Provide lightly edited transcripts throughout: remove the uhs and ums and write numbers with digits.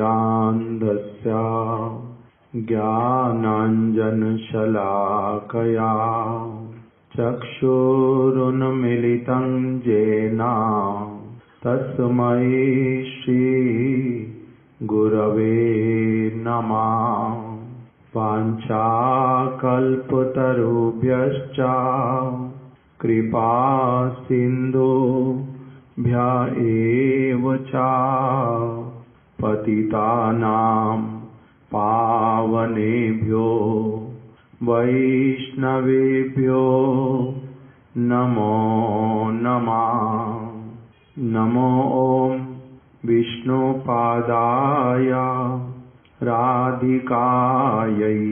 ज्ञानाञ्जनशलाकया ज्ञानाञ्जनशलाकया चक्षुरुन्मीलितं येन तस्मै श्री गुरवे नमः। वाञ्छाकल्पतरुभ्यश्च कृपा सिन्धुभ्य एव च पतितानां पावनेभ्यो वैष्णवेभ्यो नमो नमः। नमो ॐ विष्णुपादाय राधिकायै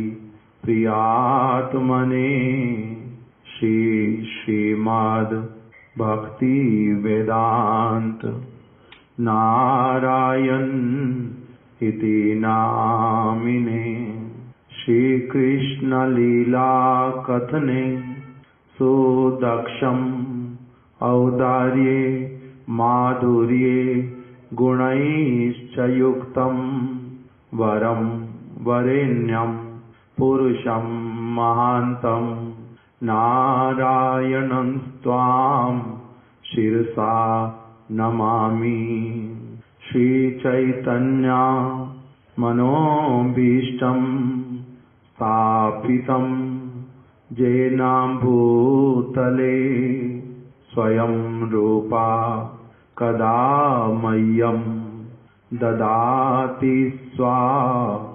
प्रियात्मने श्रीमद् भक्ति वेदांत नारायण इति नामिने श्री कृष्ण लीला कथने सुदक्षम् औदार्ये माधुर्ये गुणैश्च युक्तं वरं वरेण्यं पुरुषं महान्तं नारायणं त्वां शिरसा नमामि। श्री चैतन्य मनोभीष्टं स्थापितं येन भूतले स्वयं रूपा कदा मह्यं ददाति स्वपदान्तिकम्।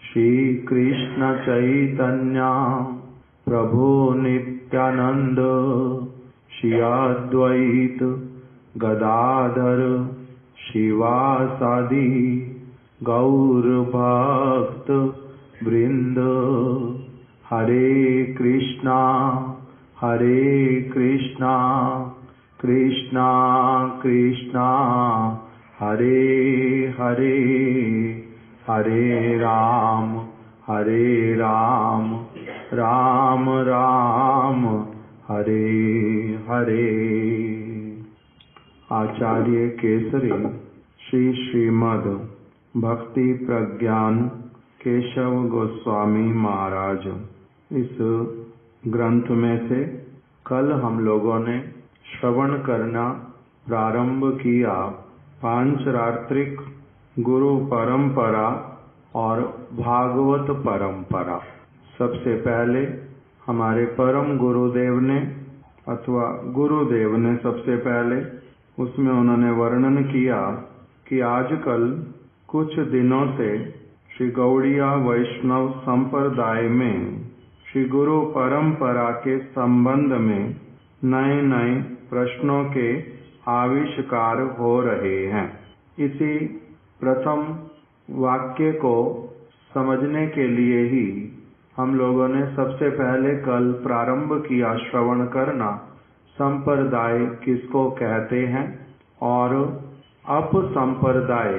श्रीकृष्ण चैतन्य प्रभु नित्यानंद श्री अद्वैत गदाधर शिवासादि गौर भक्त वृंद। हरे कृष्णा कृष्णा कृष्णा हरे हरे, हरे राम राम राम हरे हरे। आचार्य केसरी श्री श्रीमद् भक्ति प्रज्ञान केशव गोस्वामी महाराज। इस ग्रंथ में से कल हम लोगों ने श्रवण करना प्रारंभ किया पांचरात्रिक गुरु परंपरा और भागवत परंपरा। सबसे पहले हमारे परम गुरुदेव ने अथवा गुरुदेव ने सबसे पहले उसमें उन्होंने वर्णन किया कि आजकल कुछ दिनों से श्री गौड़िया वैष्णव संप्रदाय में श्री गुरु परंपरा के संबंध में नए नए प्रश्नों के आविष्कार हो रहे हैं। इसी प्रथम वाक्य को समझने के लिए ही हम लोगों ने सबसे पहले कल प्रारंभ किया श्रवण करना संप्रदाय किसको कहते हैं और अपसंप्रदाय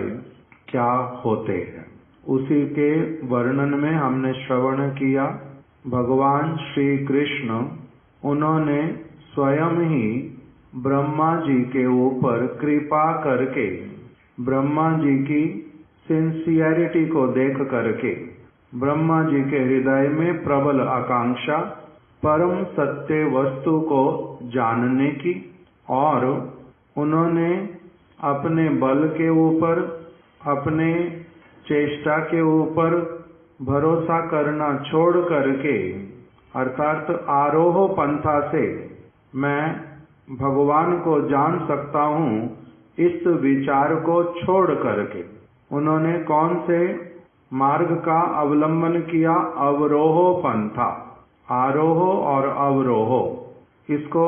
क्या होते हैं। उसी के वर्णन में हमने श्रवण किया भगवान श्री कृष्ण उन्होंने स्वयं ही ब्रह्मा जी के ऊपर कृपा करके ब्रह्मा जी की सिंसियरिटी को देख करके ब्रह्मा जी के हृदय में प्रबल आकांक्षा परम सत्य वस्तु को जानने की और उन्होंने अपने बल के ऊपर अपने चेष्टा के ऊपर भरोसा करना छोड़ करके अर्थात आरोह पंथा से मैं भगवान को जान सकता हूँ इस विचार को छोड़ करके उन्होंने कौन से मार्ग का अवलंबन किया? अवरोह पंथा। आरोह और अवरोह इसको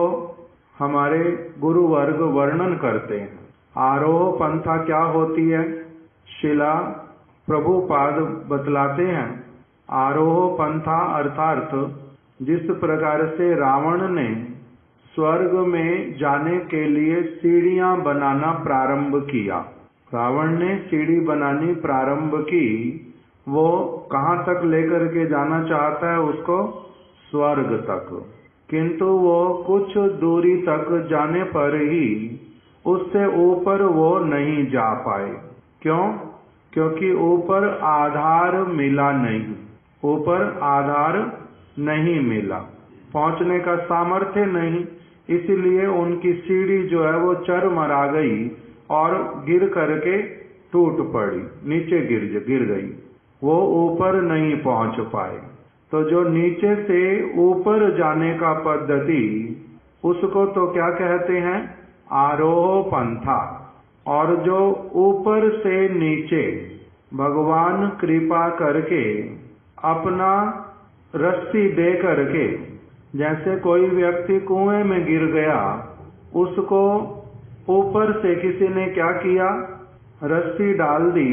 हमारे गुरु वर्ग वर्णन करते हैं। आरोह पंथा क्या होती है? शिला प्रभुपाद बतलाते हैं आरोह पंथा अर्थात जिस प्रकार से रावण ने स्वर्ग में जाने के लिए सीढ़ियां बनाना प्रारंभ किया। रावण ने सीढ़ी बनानी प्रारंभ की। वो कहाँ तक लेकर के जाना चाहता है उसको? स्वर्ग तक। किंतु वो कुछ दूरी तक जाने पर ही उससे ऊपर वो नहीं जा पाए। क्यों? क्योंकि ऊपर आधार मिला नहीं, ऊपर आधार नहीं मिला, पहुंचने का सामर्थ्य नहीं, इसलिए उनकी सीढ़ी जो है वो चरमरा गई और गिर करके टूट पड़ी, नीचे गिर गई, वो ऊपर नहीं पहुंच पाए। तो जो नीचे से ऊपर जाने का पद्धति, उसको तो क्या कहते हैं? आरोह पंथा। और जो ऊपर से नीचे भगवान कृपा करके अपना रस्सी दे करके, जैसे कोई व्यक्ति कुएं में गिर गया, उसको ऊपर से किसी ने क्या किया? रस्सी डाल दी,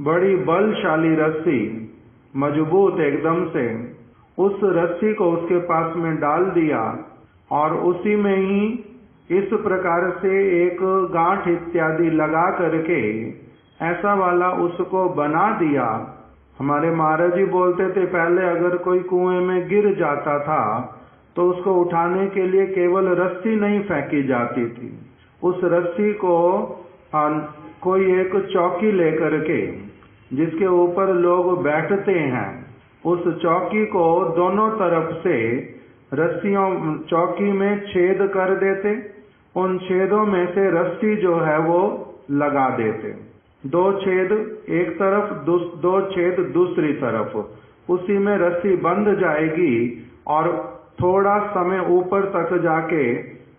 बड़ी बलशाली रस्सी, मजबूत एकदम से, उस रस्सी को उसके पास में डाल दिया और उसी में ही इस प्रकार से एक गांठ इत्यादि लगा करके ऐसा वाला उसको बना दिया। हमारे महाराज जी बोलते थे, पहले अगर कोई कुएं में गिर जाता था तो उसको उठाने के लिए केवल रस्सी नहीं फेंकी जाती थी, उस रस्सी को कोई एक चौकी लेकर के, जिसके ऊपर लोग बैठते हैं, उस चौकी को दोनों तरफ से रस्सियों, चौकी में छेद कर देते, उन छेदों में से रस्सी जो है वो लगा देते, 2 छेद एक तरफ, 2 छेद दूसरी तरफ, उसी में रस्सी बंध जाएगी और थोड़ा समय ऊपर तक जाके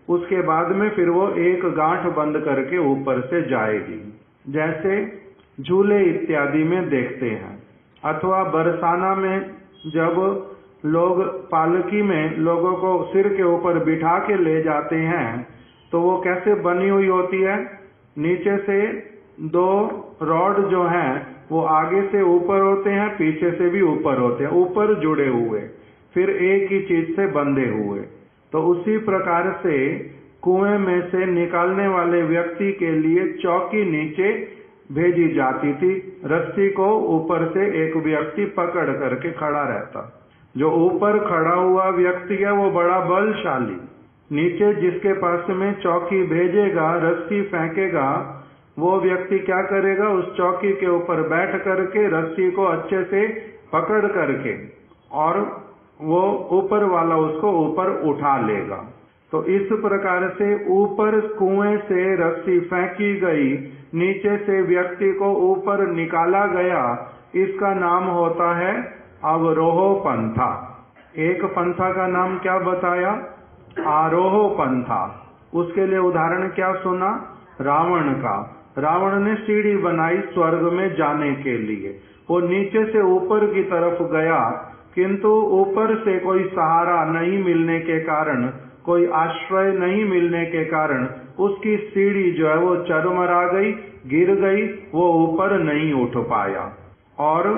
उसके बाद में फिर वो एक गांठ बंद करके ऊपर से जाएगी, जैसे झूले इत्यादि में देखते हैं। अथवा बरसाना में जब लोग पालकी में लोगों को सिर के ऊपर बिठा के ले जाते हैं तो वो कैसे बनी हुई होती है? नीचे से 2 रॉड जो हैं वो आगे से ऊपर होते हैं, पीछे से भी ऊपर होते हैं, ऊपर जुड़े हुए, फिर एक ही चीज से बंधे हुए। तो उसी प्रकार से कुएं में से निकालने वाले व्यक्ति के लिए चौकी नीचे भेजी जाती थी, रस्सी को ऊपर से एक व्यक्ति पकड़ करके खड़ा रहता। जो ऊपर खड़ा हुआ व्यक्ति है वो बड़ा बलशाली, नीचे जिसके पास में चौकी भेजेगा, रस्सी फेंकेगा, वो व्यक्ति क्या करेगा? उस चौकी के ऊपर बैठ करके रस्सी को अच्छे से पकड़ करके और वो ऊपर वाला उसको ऊपर उठा लेगा। तो इस प्रकार से ऊपर कुएं से रस्सी फेंकी गई, नीचे से व्यक्ति को ऊपर निकाला गया, इसका नाम होता है अवरोह पंथा। एक पंथा का नाम क्या बताया? आरोह पंथा। उसके लिए उदाहरण क्या सुना? रावण का। रावण ने सीढ़ी बनाई स्वर्ग में जाने के लिए, वो नीचे से ऊपर की तरफ गया, किंतु ऊपर से कोई सहारा नहीं मिलने के कारण, कोई आश्रय नहीं मिलने के कारण उसकी सीढ़ी जो है वो चरमरा गई, गिर गई, वो ऊपर नहीं उठ पाया। और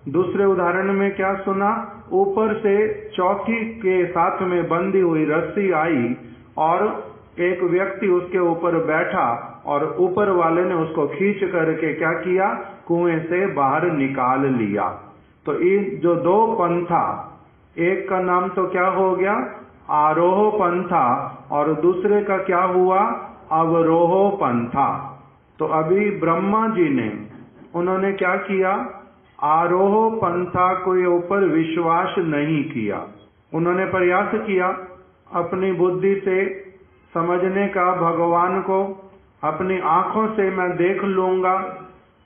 दूसरे उदाहरण में क्या सुना? ऊपर से चौकी के साथ में बंधी हुई रस्सी आई और एक व्यक्ति उसके ऊपर बैठा और ऊपर वाले ने उसको खींच करके क्या किया? कुएं से बाहर निकाल लिया। तो इन जो 2 पंथा, एक का नाम तो क्या हो गया? आरोह पंथा, और दूसरे का क्या हुआ? अवरोह पंथा। तो अभी ब्रह्मा जी ने, उन्होंने क्या किया? आरोह पंथा के ऊपर विश्वास नहीं किया, उन्होंने प्रयास किया अपनी बुद्धि से समझने का, भगवान को अपनी आंखों से मैं देख लूंगा,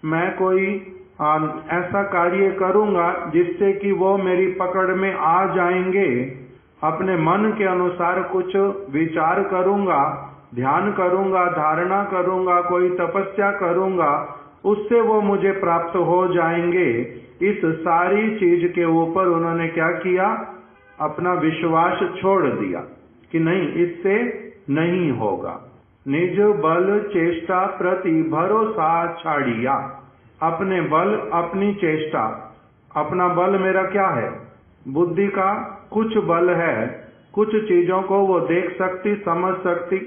मैं कोई ऐसा कार्य करूंगा जिससे कि वो मेरी पकड़ में आ जाएंगे, अपने मन के अनुसार कुछ विचार करूंगा, ध्यान करूंगा, धारणा करूंगा, कोई तपस्या करूंगा, उससे वो मुझे प्राप्त हो जाएंगे। इस सारी चीज के ऊपर उन्होंने क्या किया? अपना विश्वास छोड़ दिया कि नहीं, इससे नहीं होगा। निज बल चेष्टा प्रति भरोसा छाड़िया। अपने बल, अपनी चेष्टा, अपना बल मेरा क्या है? बुद्धि का कुछ बल है, कुछ चीजों को वो देख सकती, समझ सकती,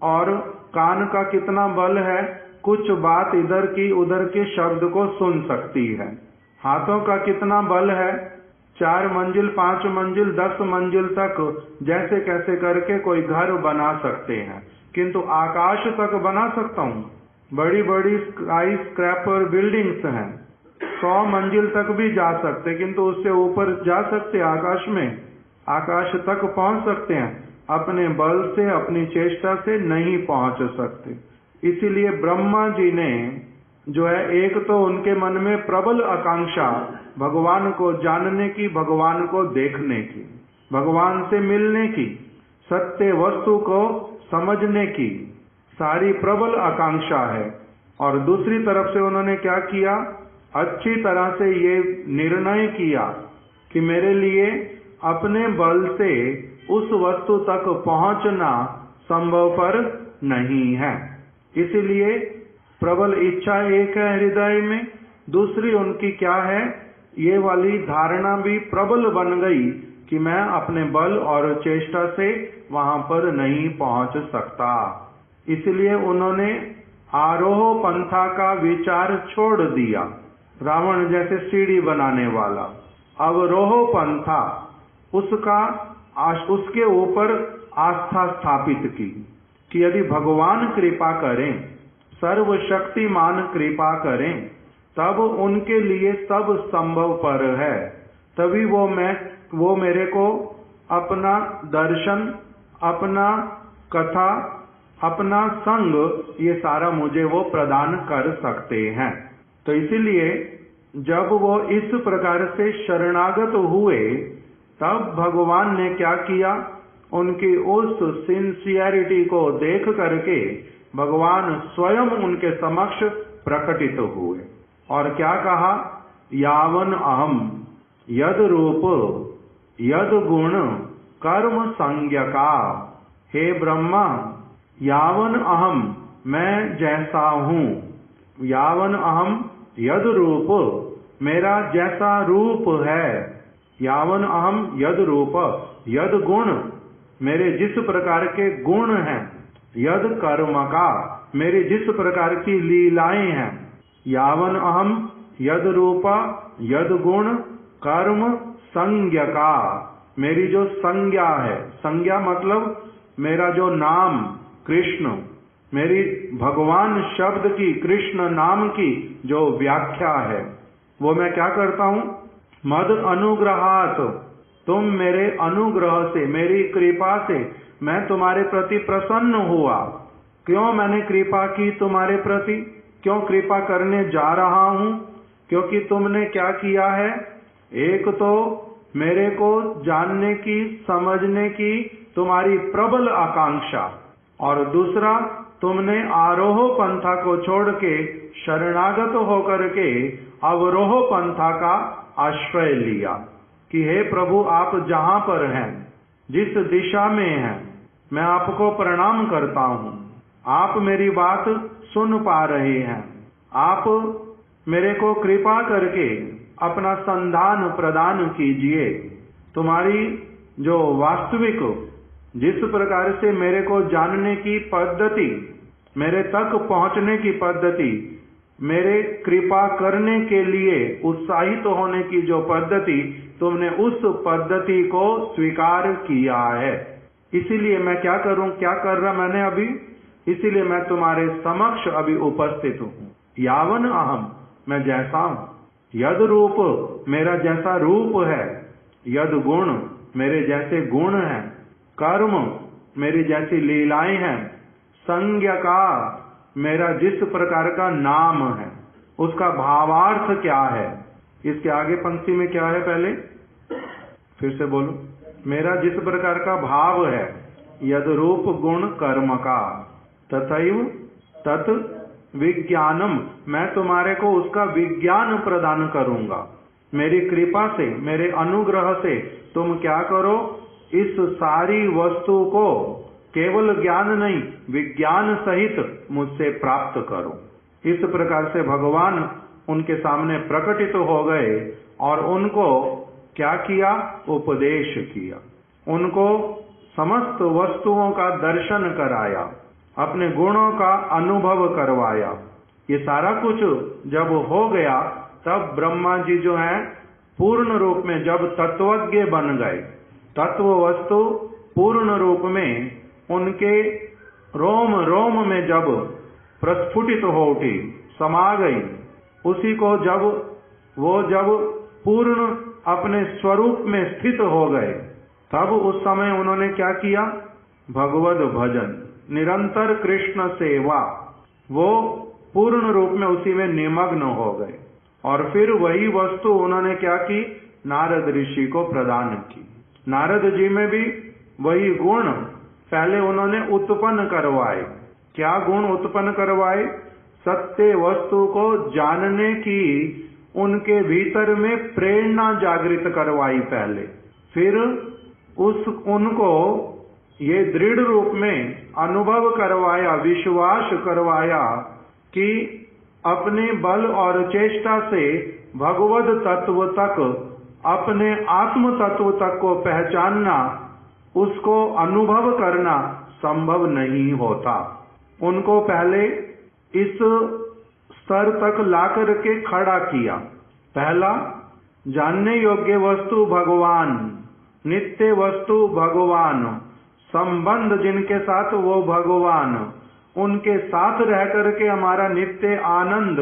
और कान का कितना बल है? कुछ बात इधर की उधर के शब्द को सुन सकती है। हाथों का कितना बल है? 4 मंजिल, 5 मंजिल, 10 मंजिल तक जैसे कैसे करके कोई घर बना सकते हैं। किंतु आकाश तक बना सकता हूँ। बड़ी बड़ी स्काई स्क्रैपर बिल्डिंग्स हैं, 100 मंजिल तक भी जा सकते, किंतु उससे ऊपर जा सकते आकाश में, आकाश तक पहुंच सकते हैं, अपने बल से अपनी चेष्टा से नहीं पहुंच सकते। इसीलिए ब्रह्मा जी ने जो है, एक तो उनके मन में प्रबल आकांक्षा भगवान को जानने की, भगवान को देखने की, भगवान से मिलने की, सत्य वस्तु को समझने की सारी प्रबल आकांक्षा है। और दूसरी तरफ से उन्होंने क्या किया, अच्छी तरह से ये निर्णय किया कि मेरे लिए अपने बल से उस वस्तु तक पहुंचना संभवपर नहीं है। इसीलिए प्रबल इच्छा एक है हृदय में, दूसरी उनकी क्या है, ये वाली धारणा भी प्रबल बन गई कि मैं अपने बल और चेष्टा से वहां पर नहीं पहुंच सकता। इसलिए उन्होंने आरोह पंथा का विचार छोड़ दिया, रावण जैसे सीढ़ी बनाने वाला। अवरोह पंथा उसके ऊपर आस्था स्थापित की कि यदि भगवान कृपा करें, सर्वशक्तिमान कृपा करें, तब उनके लिए सब संभव पर है। तभी वो मेरे को अपना दर्शन, अपना कथा, अपना संग, ये सारा मुझे वो प्रदान कर सकते हैं। तो इसीलिए जब वो इस प्रकार से शरणागत हुए, तब भगवान ने क्या किया, उनकी उस सिंसियरिटी को देख करके भगवान स्वयं उनके समक्ष प्रकटित हुए और क्या कहा, यावन अहम यद रूप यद गुण कर्म संज्ञका। हे ब्रह्मा, यावन अहम, मैं जैसा हूँ, यावन अहम यद रूप, मेरा जैसा रूप है, यावन अहम यद रूप, यद गुण, मेरे जिस प्रकार के गुण हैं, यद कर्म का, मेरी जिस प्रकार की लीलाएं हैं, यावन अहम यद रूप यद गुण कर्म संज्ञा का, मेरी जो संज्ञा है, संज्ञा मतलब मेरा जो नाम कृष्ण, मेरी भगवान शब्द की, कृष्ण नाम की जो व्याख्या है, वो मैं क्या करता हूँ, मद अनुग्रहात, तुम मेरे अनुग्रह से, मेरी कृपा से मैं तुम्हारे प्रति प्रसन्न हुआ। क्यों मैंने कृपा की तुम्हारे प्रति, क्यों कृपा करने जा रहा हूँ, क्योंकि तुमने क्या किया है, एक तो मेरे को जानने की, समझने की तुम्हारी प्रबल आकांक्षा, और दूसरा तुमने आरोह पंथा को छोड़ के शरणागत होकर के अवरोह पंथा का आश्रय लिया कि हे प्रभु, आप जहां पर हैं, जिस दिशा में हैं, मैं आपको प्रणाम करता हूँ, आप मेरी बात सुन पा रहे हैं, आप मेरे को कृपा करके अपना संधान प्रदान कीजिए। तुम्हारी जो वास्तविक, जिस प्रकार से मेरे को जानने की पद्धति, मेरे तक पहुंचने की पद्धति, मेरे कृपा करने के लिए उत्साहित होने की जो पद्धति, तुमने उस पद्धति को स्वीकार किया है। इसीलिए मैं क्या करूं, क्या कर रहा मैंने अभी, इसीलिए मैं तुम्हारे समक्ष अभी उपस्थित हूँ। यावन अहम, मैं जैसा हूँ, यद रूप, मेरा जैसा रूप है, यद गुण, मेरे जैसे गुण हैं, कर्म, मेरी जैसी लीलाएं हैं, संज्ञा का, मेरा जिस प्रकार का नाम है, उसका भावार्थ क्या है। इसके आगे पंक्ति में क्या है, पहले फिर से बोलो, मेरा जिस प्रकार का भाव है, यद रूप गुण कर्म का, तथैव तत् विज्ञानम, मैं तुम्हारे को उसका विज्ञान प्रदान करूंगा। मेरी कृपा से, मेरे अनुग्रह से तुम क्या करो, इस सारी वस्तु को केवल ज्ञान नहीं, विज्ञान सहित मुझसे प्राप्त करो। इस प्रकार से भगवान उनके सामने प्रकटित हो गए और उनको क्या किया, उपदेश किया, उनको समस्त वस्तुओं का दर्शन कराया, अपने गुणों का अनुभव करवाया। ये सारा कुछ जब हो गया, तब ब्रह्मा जी जो हैं पूर्ण रूप में जब तत्वज्ञ बन गए, तत्व वस्तु पूर्ण रूप में उनके रोम रोम में जब प्रस्फुटित हो उठी, समा गई, उसी को जब पूर्ण अपने स्वरूप में स्थित हो गए, तब उस समय उन्होंने क्या किया? भगवद भजन, निरंतर कृष्ण सेवा, वो पूर्ण रूप में उसी में निमग्न हो गए। और फिर वही वस्तु उन्होंने क्या की? नारद ऋषि को प्रदान की। नारद जी में भी वही गुण पहले उन्होंने उत्पन्न करवाए। क्या गुण उत्पन्न करवाए? सत्य वस्तु को जानने की उनके भीतर में प्रेरणा जागृत करवाई पहले। फिर उनको ये दृढ़ रूप में अनुभव करवाया, विश्वास करवाया कि अपने बल और चेष्टा से भगवद तत्व तक, अपने आत्म तत्व तक को पहचानना, उसको अनुभव करना संभव नहीं होता। उनको पहले इस स्तर तक लाकर के खड़ा किया। पहला, जानने योग्य वस्तु भगवान, नित्य वस्तु भगवान, संबंध जिनके साथ वो भगवान, उनके साथ रह करके हमारा नित्य आनंद,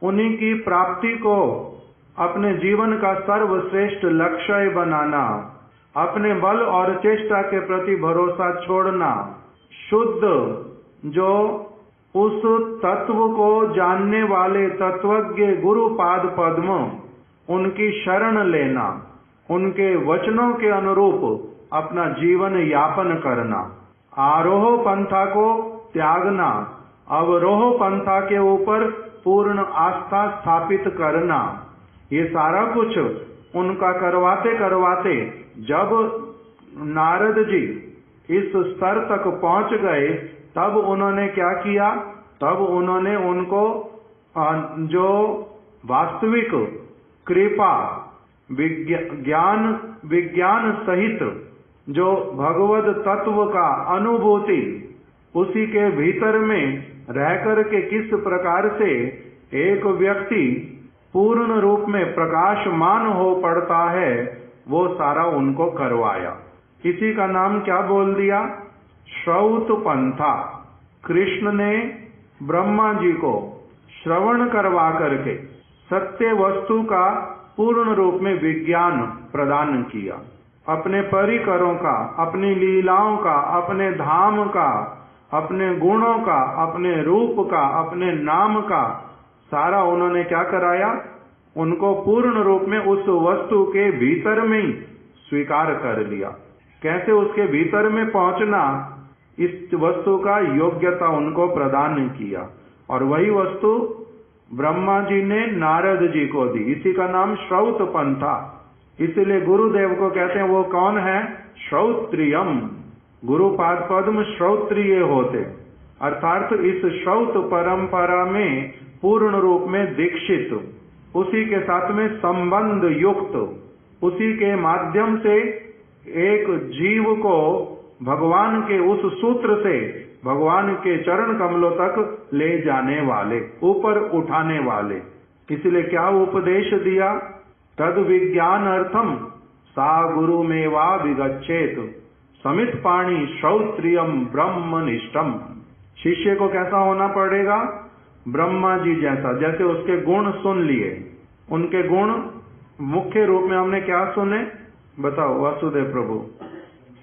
उन्हीं की प्राप्ति को अपने जीवन का सर्वश्रेष्ठ लक्ष्य बनाना, अपने बल और चेष्टा के प्रति भरोसा छोड़ना, शुद्ध जो उस तत्व को जानने वाले तत्वज्ञ गुरु पाद पद्म, उनकी शरण लेना, उनके वचनों के अनुरूप अपना जीवन यापन करना, आरोह पंथा को त्यागना, अवरोह पंथा के ऊपर पूर्ण आस्था स्थापित करना, ये सारा कुछ उनका करवाते करवाते जब नारद जी इस स्तर तक पहुंच गए, तब उन्होंने क्या किया? तब उन्होंने उनको जो वास्तविक कृपा विज्ञान सहित जो भगवद तत्व का अनुभूति, उसी के भीतर में रह कर के किस प्रकार से एक व्यक्ति पूर्ण रूप में प्रकाशमान हो पड़ता है, वो सारा उनको करवाया। इसी का नाम क्या बोल दिया? श्रौत पंथा। कृष्ण ने ब्रह्मा जी को श्रवण करवा करके सत्य वस्तु का पूर्ण रूप में विज्ञान प्रदान किया। अपने परिकरों का, अपनी लीलाओं का, अपने धाम का, अपने गुणों का, अपने रूप का, अपने नाम का सारा उन्होंने क्या कराया? उनको पूर्ण रूप में उस वस्तु के भीतर में ही स्वीकार कर लिया। कैसे उसके भीतर में पहुंचना, इस वस्तु का योग्यता उनको प्रदान किया। और वही वस्तु ब्रह्मा जी ने नारद जी को दी। इसी का नाम श्रौत पंथा। इसलिए गुरुदेव को कहते हैं, वो कौन है? श्रौत्रियम। गुरुपाद पद्म श्रौत्रिय होते, अर्थात इस श्रौत परंपरा में पूर्ण रूप में दीक्षित, उसी के साथ में संबंध युक्त, उसी के माध्यम से एक जीव को भगवान के उस सूत्र से भगवान के चरण कमलों तक ले जाने वाले, ऊपर उठाने वाले। इसलिए क्या उपदेश दिया? तद विज्ञान अर्थम सा गुरु मेवा विगच्छेत समित पाणी श्रौत्रियम ब्रह्मनिष्ठम। शिष्य को कैसा होना पड़ेगा? ब्रह्मा जी जैसा। जैसे उसके गुण सुन लिए, उनके गुण मुख्य रूप में हमने क्या सुने? बताओ वासुदेव प्रभु।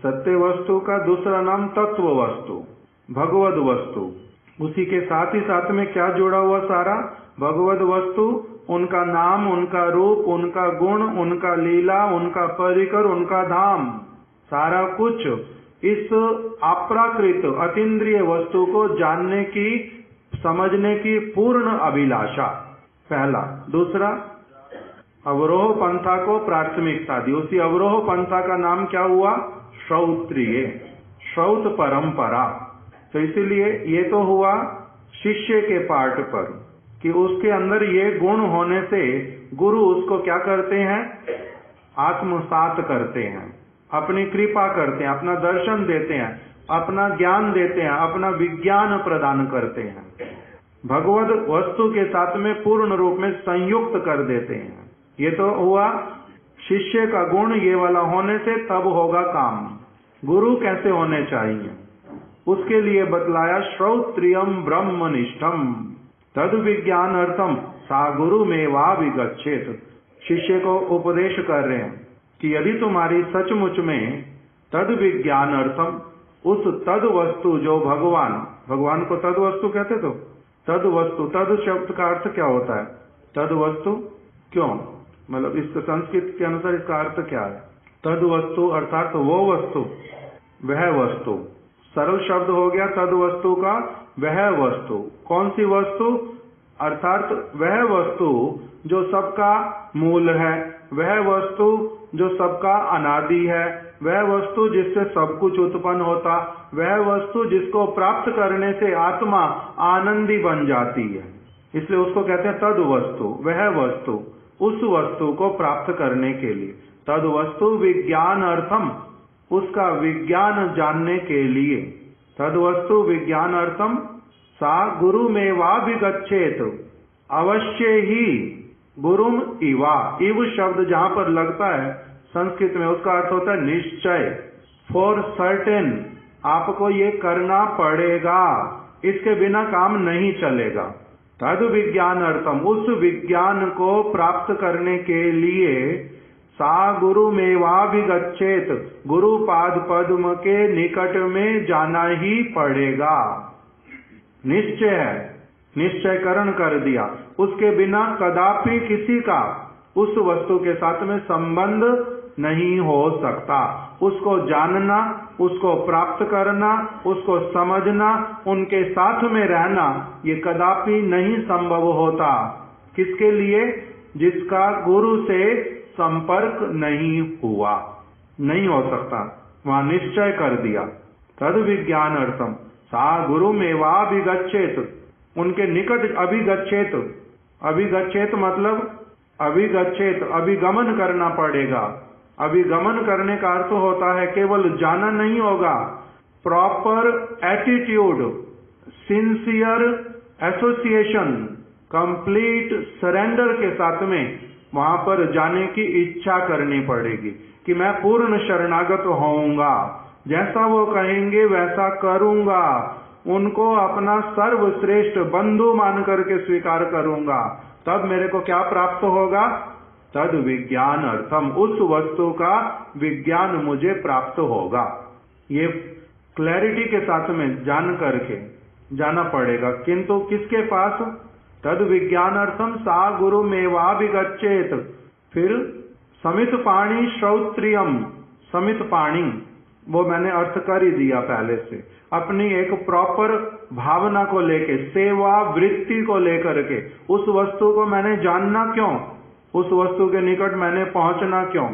सत्य वस्तु का दूसरा नाम तत्व वस्तु, भगवद वस्तु। उसी के साथ ही साथ में क्या जुड़ा हुआ? सारा भगवद वस्तु, उनका नाम, उनका रूप, उनका गुण, उनका लीला, उनका परिकर, उनका धाम, सारा कुछ इस अप्राकृत अतीन्द्रिय वस्तु को जानने की, समझने की पूर्ण अभिलाषा, पहला। दूसरा, अवरोह पंथा को प्राथमिकता दी। उसी अवरोह पंथा का नाम क्या हुआ? श्रौत्रिय, श्रौत परंपरा। तो इसीलिए ये तो हुआ शिष्य के पार्ट पर कि उसके अंदर ये गुण होने से गुरु उसको क्या करते हैं? आत्मसात करते हैं, अपनी कृपा करते हैं, अपना दर्शन देते हैं, अपना ज्ञान देते हैं, अपना विज्ञान प्रदान करते हैं, भगवद वस्तु के साथ में पूर्ण रूप में संयुक्त कर देते हैं। ये तो हुआ शिष्य का गुण ये वाला होने से तब होगा काम। गुरु कैसे होने चाहिए? उसके लिए बतलाया श्रोत्रियम ब्रह्मनिष्ठम तद विज्ञानार्थम सा गुरु में वाभिगच्छेत। शिष्य को उपदेश कर रहे हैं कि यदि तुम्हारी सचमुच में तद विज्ञानार्थम उस तद वस्तु जो भगवान को तद वस्तु कहते, तो तद वस्तु, तद शब्द का अर्थ क्या होता है? तद वस्तु क्यों, मतलब इस संस्कृत के अनुसार इसका अर्थ क्या है? तद वस्तु अर्थात वो वस्तु, वह वस्तु। सरल शब्द हो गया तद वस्तु का वह वस्तु। कौन सी वस्तु? अर्थात वह वस्तु जो सबका मूल है, वह वस्तु जो सबका अनादि है, वह वस्तु जिससे सब कुछ उत्पन्न होता, वह वस्तु जिसको प्राप्त करने से आत्मा आनंदी बन जाती है, इसलिए उसको कहते हैं तद वस्तु। वह वस्तु, उस वस्तु को प्राप्त करने के लिए, तद वस्तु विज्ञान अर्थम, उसका विज्ञान जानने के लिए, तद वस्तु विज्ञान अर्थम सा गुरु में वाभिगच्छेत, अवश्य ही गुरुम इवा। इव शब्द जहां पर लगता है संस्कृत में उसका अर्थ होता है निश्चय, फॉर सर्टेन, आपको ये करना पड़ेगा, इसके बिना काम नहीं चलेगा। तद विज्ञान अर्थम, उस विज्ञान को प्राप्त करने के लिए सा गुरु में वाभिगच्छेत, गुरु पाद पद्म के निकट में जाना ही पड़ेगा। निश्चय है, निश्चयकरण कर दिया, उसके बिना कदापि किसी का उस वस्तु के साथ में संबंध नहीं हो सकता। उसको जानना, उसको प्राप्त करना, उसको समझना, उनके साथ में रहना, ये कदापि नहीं संभव होता। किसके लिए? जिसका गुरु से संपर्क नहीं हुआ, नहीं हो सकता। वहां निश्चय कर दिया। तद विज्ञान अर्थम सा गुरु में वाभिगच्छेत, उनके निकट अभिगच्छेत। अभिगच्छेत मतलब अभिगच्छेत, अभिगमन करना पड़ेगा। अभिगमन करने का अर्थ होता है केवल जाना नहीं होगा, proper attitude, sincere association, complete surrender के साथ में वहां पर जाने की इच्छा करनी पड़ेगी कि मैं पूर्ण शरणागत होऊंगा, जैसा वो कहेंगे वैसा करूंगा, उनको अपना सर्वश्रेष्ठ बंधु मान करके स्वीकार करूंगा, तब मेरे को क्या प्राप्त होगा? तद विज्ञान अर्थम, उस वस्तु का विज्ञान मुझे प्राप्त होगा। ये क्लैरिटी के साथ में जान करके जाना पड़ेगा। किंतु किसके पास? तद विज्ञान अर्थम सा गुरु में वाभिगच्छेत। फिर समित पाणी श्रोत्रियम, समित पाणी वो मैंने अर्थ कर ही दिया पहले से। अपनी एक प्रॉपर भावना को लेके, सेवा वृत्ति को लेकर के उस वस्तु को मैंने जानना क्यों? उस वस्तु के निकट मैंने पहुंचना क्यों?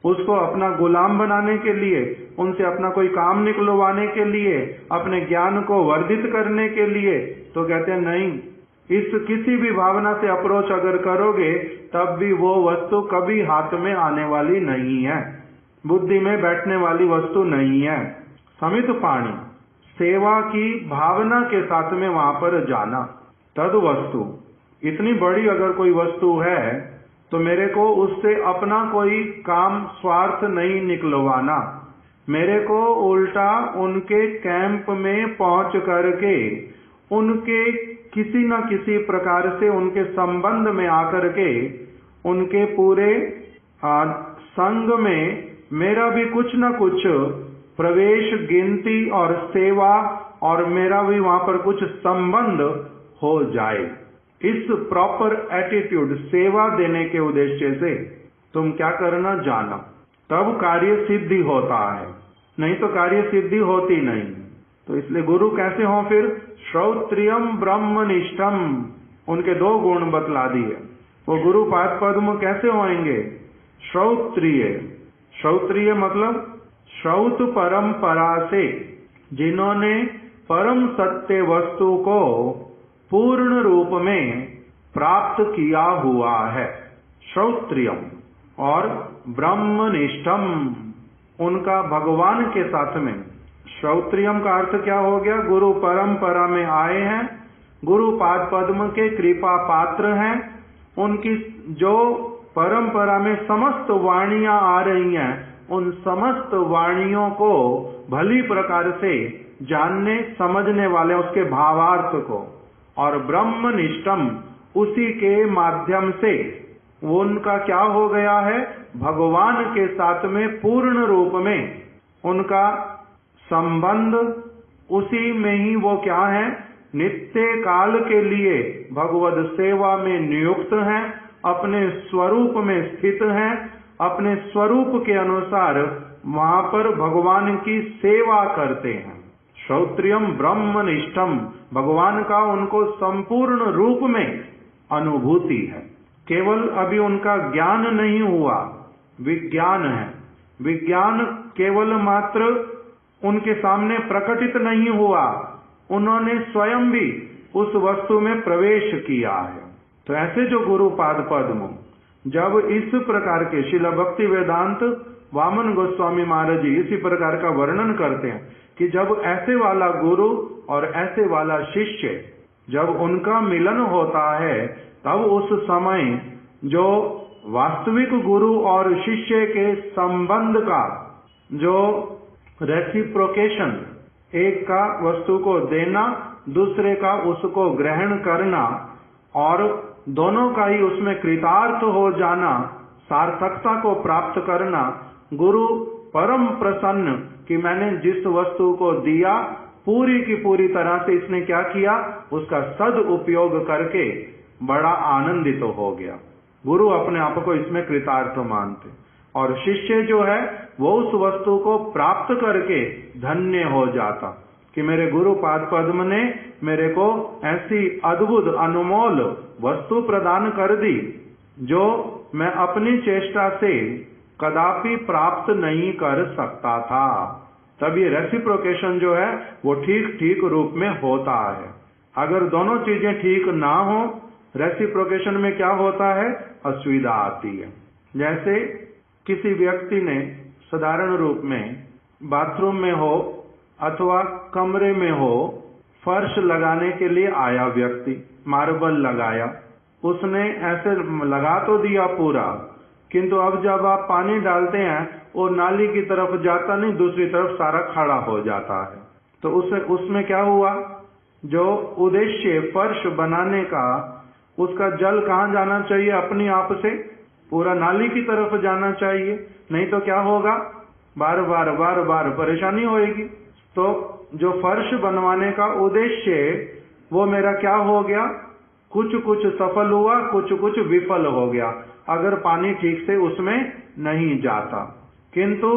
उसको अपना गुलाम बनाने के लिए, उनसे अपना कोई काम निकलवाने के लिए, अपने ज्ञान को वर्धित करने के लिए? तो कहते हैं नहीं, इस किसी भी भावना से अप्रोच अगर करोगे तब भी वो वस्तु कभी हाथ में आने वाली नहीं है, बुद्धि में बैठने वाली वस्तु नहीं है। समित पाणी, सेवा की भावना के साथ में वहां पर जाना। तद वस्तु, इतनी बड़ी अगर कोई वस्तु है तो मेरे को उससे अपना कोई काम स्वार्थ नहीं निकलवाना, मेरे को उल्टा उनके कैंप में पहुंच करके उनके किसी न किसी प्रकार से उनके संबंध में आकर के उनके पूरे संग में मेरा भी कुछ न कुछ प्रवेश, गिनती और सेवा, और मेरा भी वहां पर कुछ संबंध हो जाए। इस प्रॉपर एटीट्यूड, सेवा देने के उद्देश्य से तुम क्या करना? जाना, तब कार्य सिद्धि होता है, नहीं तो कार्य सिद्धि होती नहीं। तो इसलिए गुरु कैसे हो? फिर श्रोत्रियम ब्रह्मनिष्ठम, उनके दो गुण बतला दिए। वो गुरु पाद पद्म कैसे होंगे? श्रोत्रिय, श्रोत्रिय मतलब श्रौत परंपरा से, जिन्होंने परम सत्य वस्तु को पूर्ण रूप में प्राप्त किया हुआ है, श्रोत्रियम। और ब्रह्मनिष्ठम, उनका भगवान के साथ में। श्रोत्रियम का अर्थ क्या हो गया? गुरु परंपरा में आए हैं, गुरु पाद पद्म के कृपा पात्र हैं, उनकी जो परंपरा में समस्त वाणियां आ रही हैं, उन समस्त वाणियों को भली प्रकार से जानने समझने वाले उसके भावार्थ को, और ब्रह्मनिष्ठम उसी के माध्यम से उनका क्या हो गया है, भगवान के साथ में पूर्ण रूप में उनका संबंध, उसी में ही वो क्या है, नित्य काल के लिए भगवद सेवा में नियुक्त हैं, अपने स्वरूप में स्थित हैं, अपने स्वरूप के अनुसार वहां पर भगवान की सेवा करते हैं। श्रोत्रियम ब्रह्मनिष्ठम, भगवान का उनको संपूर्ण रूप में अनुभूति है। केवल अभी उनका ज्ञान नहीं हुआ, विज्ञान है। विज्ञान केवल मात्र उनके सामने प्रकटित नहीं हुआ, उन्होंने स्वयं भी उस वस्तु में प्रवेश किया है। तो ऐसे जो गुरुपाद पद्म जब इस प्रकार के श्रील भक्ति वेदांत वामन गोस्वामी महाराज जी इसी प्रकार का वर्णन करते हैं कि जब ऐसे वाला गुरु और ऐसे वाला शिष्य जब उनका मिलन होता है, तब उस समय जो वास्तविक गुरु और शिष्य के संबंध का जो रेसिप्रोकेशन, एक का वस्तु को देना, दूसरे का उसको ग्रहण करना और दोनों का ही उसमें कृतार्थ हो जाना, सार्थकता को प्राप्त करना, गुरु परम प्रसन्न कि मैंने जिस वस्तु को दिया पूरी की पूरी तरह से इसने क्या किया, उसका सद उपयोग करके बड़ा आनंदित हो गया। गुरु अपने आप को इसमें कृतार्थ मानते, और शिष्य जो है वो उस वस्तु को प्राप्त करके धन्य हो जाता कि मेरे गुरु पाद पद्म ने मेरे को ऐसी अद्भुत अनमोल वस्तु प्रदान कर दी जो मैं अपनी चेष्टा से कदापि प्राप्त नहीं कर सकता था। तब ये रेसिप्रोकेशन जो है वो ठीक ठीक रूप में होता है। अगर दोनों चीजें ठीक ना हो, रेसिप्रोकेशन में क्या होता है, असुविधा आती है। जैसे किसी व्यक्ति ने साधारण रूप में बाथरूम में हो अथवा कमरे में हो, फर्श लगाने के लिए आया व्यक्ति, मार्बल लगाया, उसने ऐसे लगा तो दिया पूरा, किंतु अब जब आप पानी डालते हैं वो नाली की तरफ जाता नहीं, दूसरी तरफ सारा खड़ा हो जाता है। तो उसमें क्या हुआ, जो उद्देश्य फर्श बनाने का, उसका जल कहाँ जाना चाहिए, अपने आप से पूरा नाली की तरफ जाना चाहिए, नहीं तो क्या होगा, बार बार परेशानी होगी। तो जो फर्श बनवाने का उद्देश्य वो मेरा क्या हो गया, कुछ कुछ सफल हुआ, कुछ विफल हो गया, अगर पानी ठीक से उसमें नहीं जाता। किंतु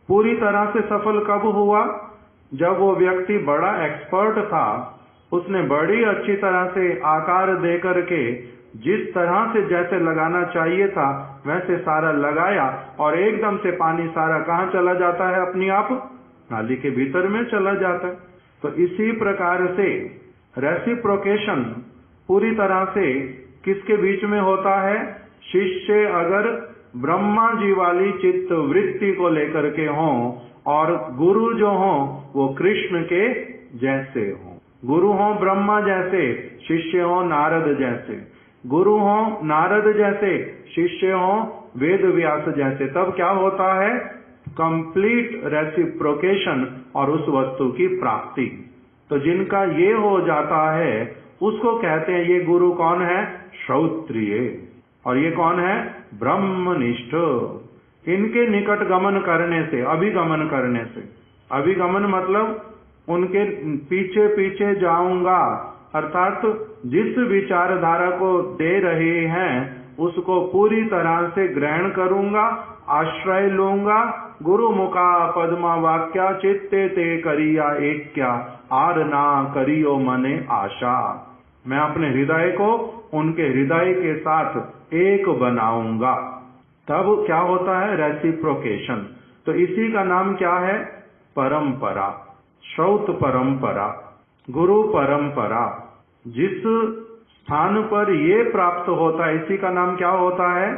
पूरी तरह से सफल कब हुआ, जब वो व्यक्ति बड़ा एक्सपर्ट था, उसने बड़ी अच्छी तरह से आकार दे करके जिस तरह से जैसे लगाना चाहिए था वैसे सारा लगाया, और एकदम से पानी सारा कहाँ चला जाता है, अपने आप नाली के भीतर में चला जाता है। तो इसी प्रकार से रेसिप्रोकेशन पूरी तरह से किसके बीच में होता है, शिष्य अगर ब्रह्मा जी वाली चित्त वृत्ति को लेकर के हों और गुरु जो हों वो कृष्ण के जैसे हों। गुरु हों ब्रह्मा जैसे, शिष्य हों नारद जैसे, गुरु हों नारद जैसे, शिष्य हों वेद व्यास जैसे, तब क्या होता है, कंप्लीट रेसिप्रोकेशन और उस वस्तु की प्राप्ति। तो जिनका ये हो जाता है उसको कहते हैं, ये गुरु कौन है, श्रोत्रिय, और ये कौन है, ब्रह्मनिष्ठ। इनके निकट गमन करने से, अभिगमन करने से, अभिगमन मतलब उनके पीछे पीछे जाऊंगा, अर्थात जिस विचारधारा को दे रहे हैं उसको पूरी तरह से ग्रहण करूंगा, आश्रय लूंगा। गुरु मुखा पद्मा वाक्या चित्ते ते करिया एक क्या, आर ना करियो मने आशा। मैं अपने हृदय को उनके हृदय के साथ एक बनाऊंगा। तब क्या होता है, रेसिप्रोकेशन। तो इसी का नाम क्या है, परंपरा, श्रौत परंपरा, गुरु परंपरा। जिस स्थान पर ये प्राप्त होता है इसी का नाम क्या होता है,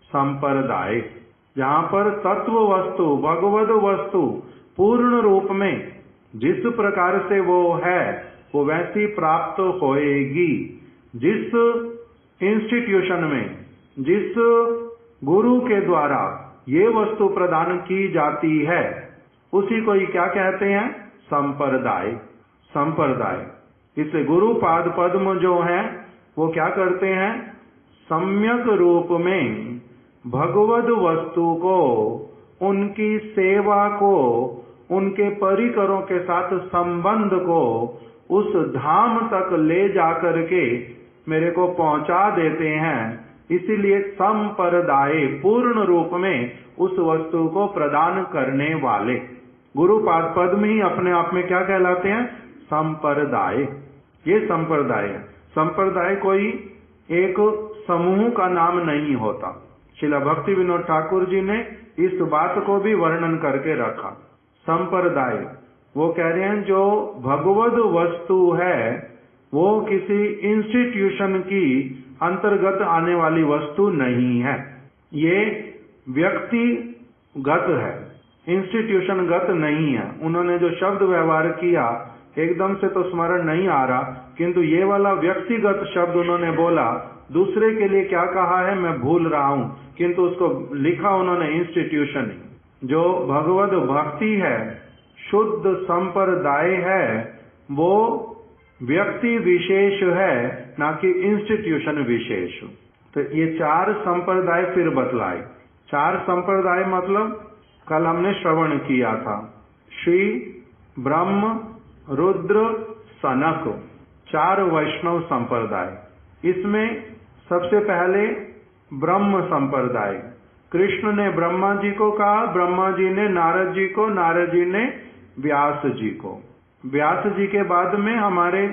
संप्रदाय। जहाँ पर तत्व वस्तु, भगवद वस्तु पूर्ण रूप में जिस प्रकार से वो है वो वैसी प्राप्त होएगी। जिस इंस्टीट्यूशन में, जिस गुरु के द्वारा ये वस्तु प्रदान की जाती है उसी को ही क्या कहते हैं, संप्रदाय। संप्रदाय इसलिए गुरुपाद पद्म जो है वो क्या करते हैं, सम्यक रूप में भगवद वस्तु को, उनकी सेवा को, उनके परिकरों के साथ संबंध को उस धाम तक ले जाकर के मेरे को पहुंचा देते हैं। इसीलिए संप्रदाय पूर्ण रूप में उस वस्तु को प्रदान करने वाले गुरुपाद पद्म ही अपने आप में क्या कहलाते हैं, संप्रदाय। ये संप्रदाय है। संप्रदाय कोई एक समूह का नाम नहीं होता। श्रील भक्ति विनोद ठाकुर जी ने इस बात को भी वर्णन करके रखा। संप्रदाय वो कह रहे हैं जो भगवद वस्तु है वो किसी इंस्टीट्यूशन की अंतर्गत आने वाली वस्तु नहीं है, ये व्यक्तिगत है, इंस्टीट्यूशनगत नहीं है। उन्होंने जो शब्द व्यवहार किया एकदम से तो स्मरण नहीं आ रहा, किंतु ये वाला व्यक्तिगत शब्द उन्होंने बोला, दूसरे के लिए क्या कहा है मैं भूल रहा हूं, किंतु उसको लिखा उन्होंने इंस्टीट्यूशन। जो भगवद भक्ति है, शुद्ध संप्रदाय है, वो व्यक्ति विशेष है, ना कि इंस्टीट्यूशन विशेष। तो ये चार संप्रदाय फिर बतलाए। चार संप्रदाय मतलब कल हमने श्रवण किया था, श्री, ब्रह्म, रुद्र, सनक, चार वैष्णव संप्रदाय। इसमें सबसे पहले ब्रह्म संप्रदाय। कृष्ण ने ब्रह्मा जी को कहा, ब्रह्मा जी ने नारद जी को, नारद जी ने व्यास जी को। व्यास जी के बाद में हमारे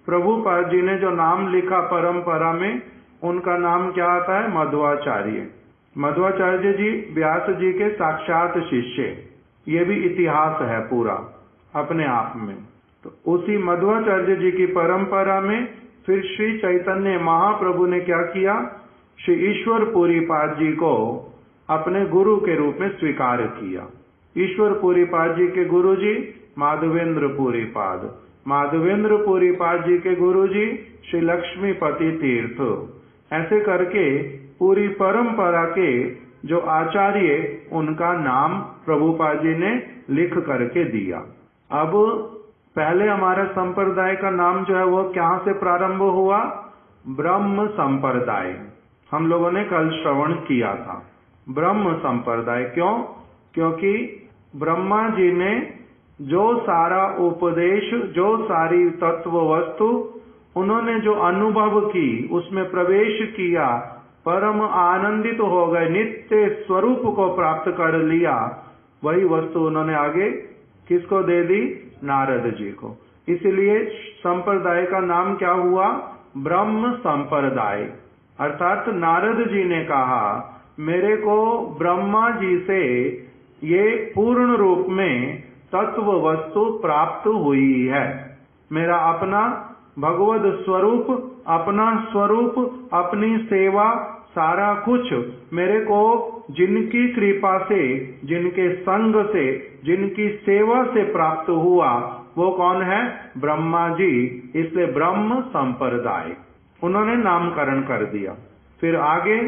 प्रभुपाद जी ने जो नाम लिखा परंपरा में, उनका नाम क्या आता है, मध्वाचार्य। मध्वाचार्य जी व्यास जी के साक्षात शिष्य। ये भी इतिहास है पूरा अपने आप में। तो उसी मध्वाचार्य जी की परंपरा में फिर श्री चैतन्य महाप्रभु ने क्या किया, श्री ईश्वर पुरीपाद जी को अपने गुरु के रूप में स्वीकार किया। ईश्वर पुरीपाद जी के गुरु जी माधवेंद्र पुरीपाद, माधवेंद्र पुरीपाद जी के गुरु जी श्री लक्ष्मीपति तीर्थ। ऐसे करके पूरी परंपरा के जो आचार्य, उनका नाम प्रभुपाद जी ने लिख करके दिया। अब पहले हमारा संप्रदाय का नाम जो है वो कहाँ से प्रारंभ हुआ, ब्रह्म संप्रदाय। हम लोगों ने कल श्रवण किया था ब्रह्म संप्रदाय। क्यों? क्योंकि ब्रह्मा जी ने जो सारा उपदेश, जो सारी तत्व वस्तु उन्होंने जो अनुभव की, उसमें प्रवेश किया, परम आनंदित हो गए, नित्य स्वरूप को प्राप्त कर लिया, वही वस्तु उन्होंने आगे किसको दे दी, नारद जी को। इसलिए संप्रदाय का नाम क्या हुआ, ब्रह्म संप्रदाय। अर्थात नारद जी ने कहा मेरे को ब्रह्मा जी से ये पूर्ण रूप में तत्व वस्तु प्राप्त हुई है। मेरा अपना भगवद स्वरूप, अपना स्वरूप, अपनी सेवा, सारा कुछ मेरे को जिनकी कृपा से, जिनके संग से, जिनकी सेवा से प्राप्त हुआ, वो कौन है, ब्रह्मा जी। इसलिए ब्रह्म संप्रदाय उन्होंने नामकरण कर दिया। फिर आगे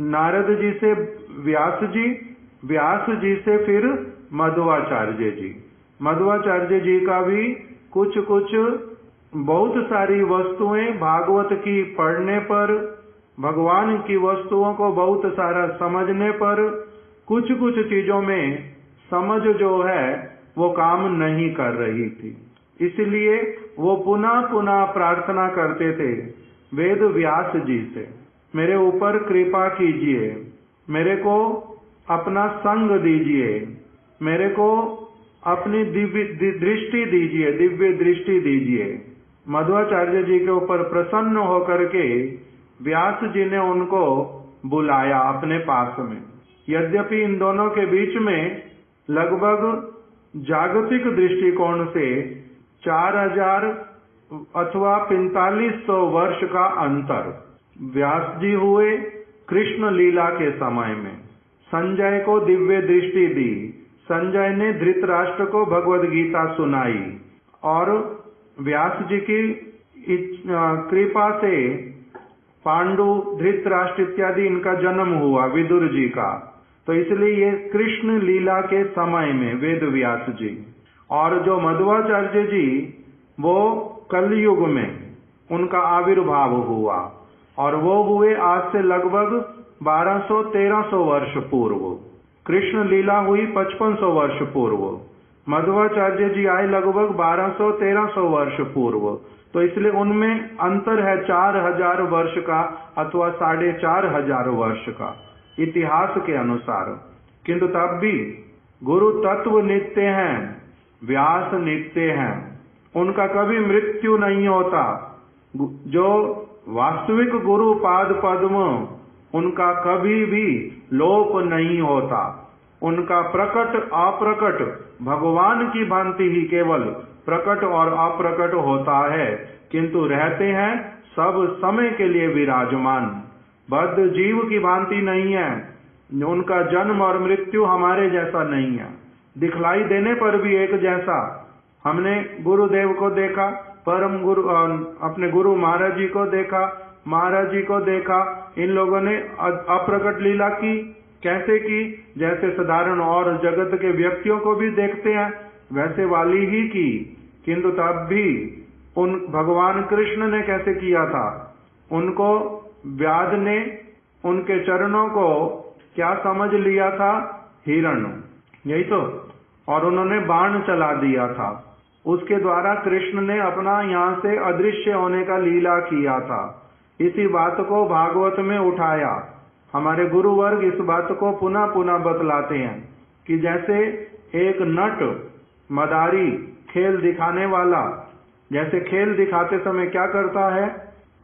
नारद जी से व्यास जी, व्यास जी से फिर मध्वाचार्य जी। मध्वाचार्य जी का भी कुछ कुछ बहुत सारी वस्तुएं भागवत की पढ़ने पर, भगवान की वस्तुओं को बहुत सारा समझने पर, कुछ कुछ चीजों में समझ जो है वो काम नहीं कर रही थी। इसलिए वो पुनः पुनः प्रार्थना करते थे वेद व्यास जी से, मेरे ऊपर कृपा कीजिए, मेरे को अपना संग दीजिए, मेरे को अपनी दिव्य दृष्टि दीजिए, दिव्य दृष्टि दीजिए। मध्वाचार्य जी के ऊपर प्रसन्न होकर के व्यास जी ने उनको बुलाया अपने पास में। यद्यपि इन दोनों के बीच में लगभग जागतिक दृष्टिकोण से 4000 अथवा 4500 वर्ष का अंतर। व्यास जी हुए कृष्ण लीला के समय में, संजय को दिव्य दृष्टि दी, संजय ने धृतराष्ट्र को भगवद गीता सुनाई, और व्यास जी की कृपा से पांडु, धृतराष्ट्र इत्यादि इनका जन्म हुआ, विदुर जी का। तो इसलिए ये कृष्ण लीला के समय में वेद व्यास जी, और जो मध्वाचार्य जी वो कलयुग में उनका आविर्भाव हुआ और वो हुए आज से लगभग 1200-1300 वर्ष पूर्व। कृष्ण लीला हुई 5500 वर्ष पूर्व। मध्वाचार्य जी आए लगभग 1200-1300 वर्ष पूर्व। तो इसलिए उनमें अंतर है 4000 वर्ष का अथवा 4500 वर्ष का इतिहास के अनुसार। किंतु तब भी गुरु तत्व नित्य हैं, व्यास नित्य हैं, उनका कभी मृत्यु नहीं होता। जो वास्तविक गुरु पाद पद्म उनका कभी भी लोप नहीं होता। उनका प्रकट अप्रकट भगवान की भांति ही केवल प्रकट और अप्रकट होता है, किंतु रहते हैं सब समय के लिए विराजमान। बद्ध जीव की भांति नहीं है, उनका जन्म और मृत्यु हमारे जैसा नहीं है, दिखलाई देने पर भी एक जैसा। हमने गुरुदेव को देखा, परम गुरु अपने गुरु महाराज जी को देखा, महाराज जी को देखा, इन लोगों ने अप्रकट लीला की। कैसे की? जैसे साधारण और जगत के व्यक्तियों को भी देखते हैं वैसे वाली ही की। किंतु तब भी उन भगवान कृष्ण ने कैसे किया था? उनको व्याध ने उनके चरणों को क्या समझ लिया था? हिरण, यही तो। और उन्होंने बाण चला दिया था, उसके द्वारा कृष्ण ने अपना यहाँ से अदृश्य होने का लीला किया था। इसी बात को भागवत में उठाया। हमारे गुरु वर्ग इस बात को पुनः पुनः बतलाते हैं कि जैसे एक नट मदारी खेल दिखाने वाला, जैसे खेल दिखाते समय क्या करता है?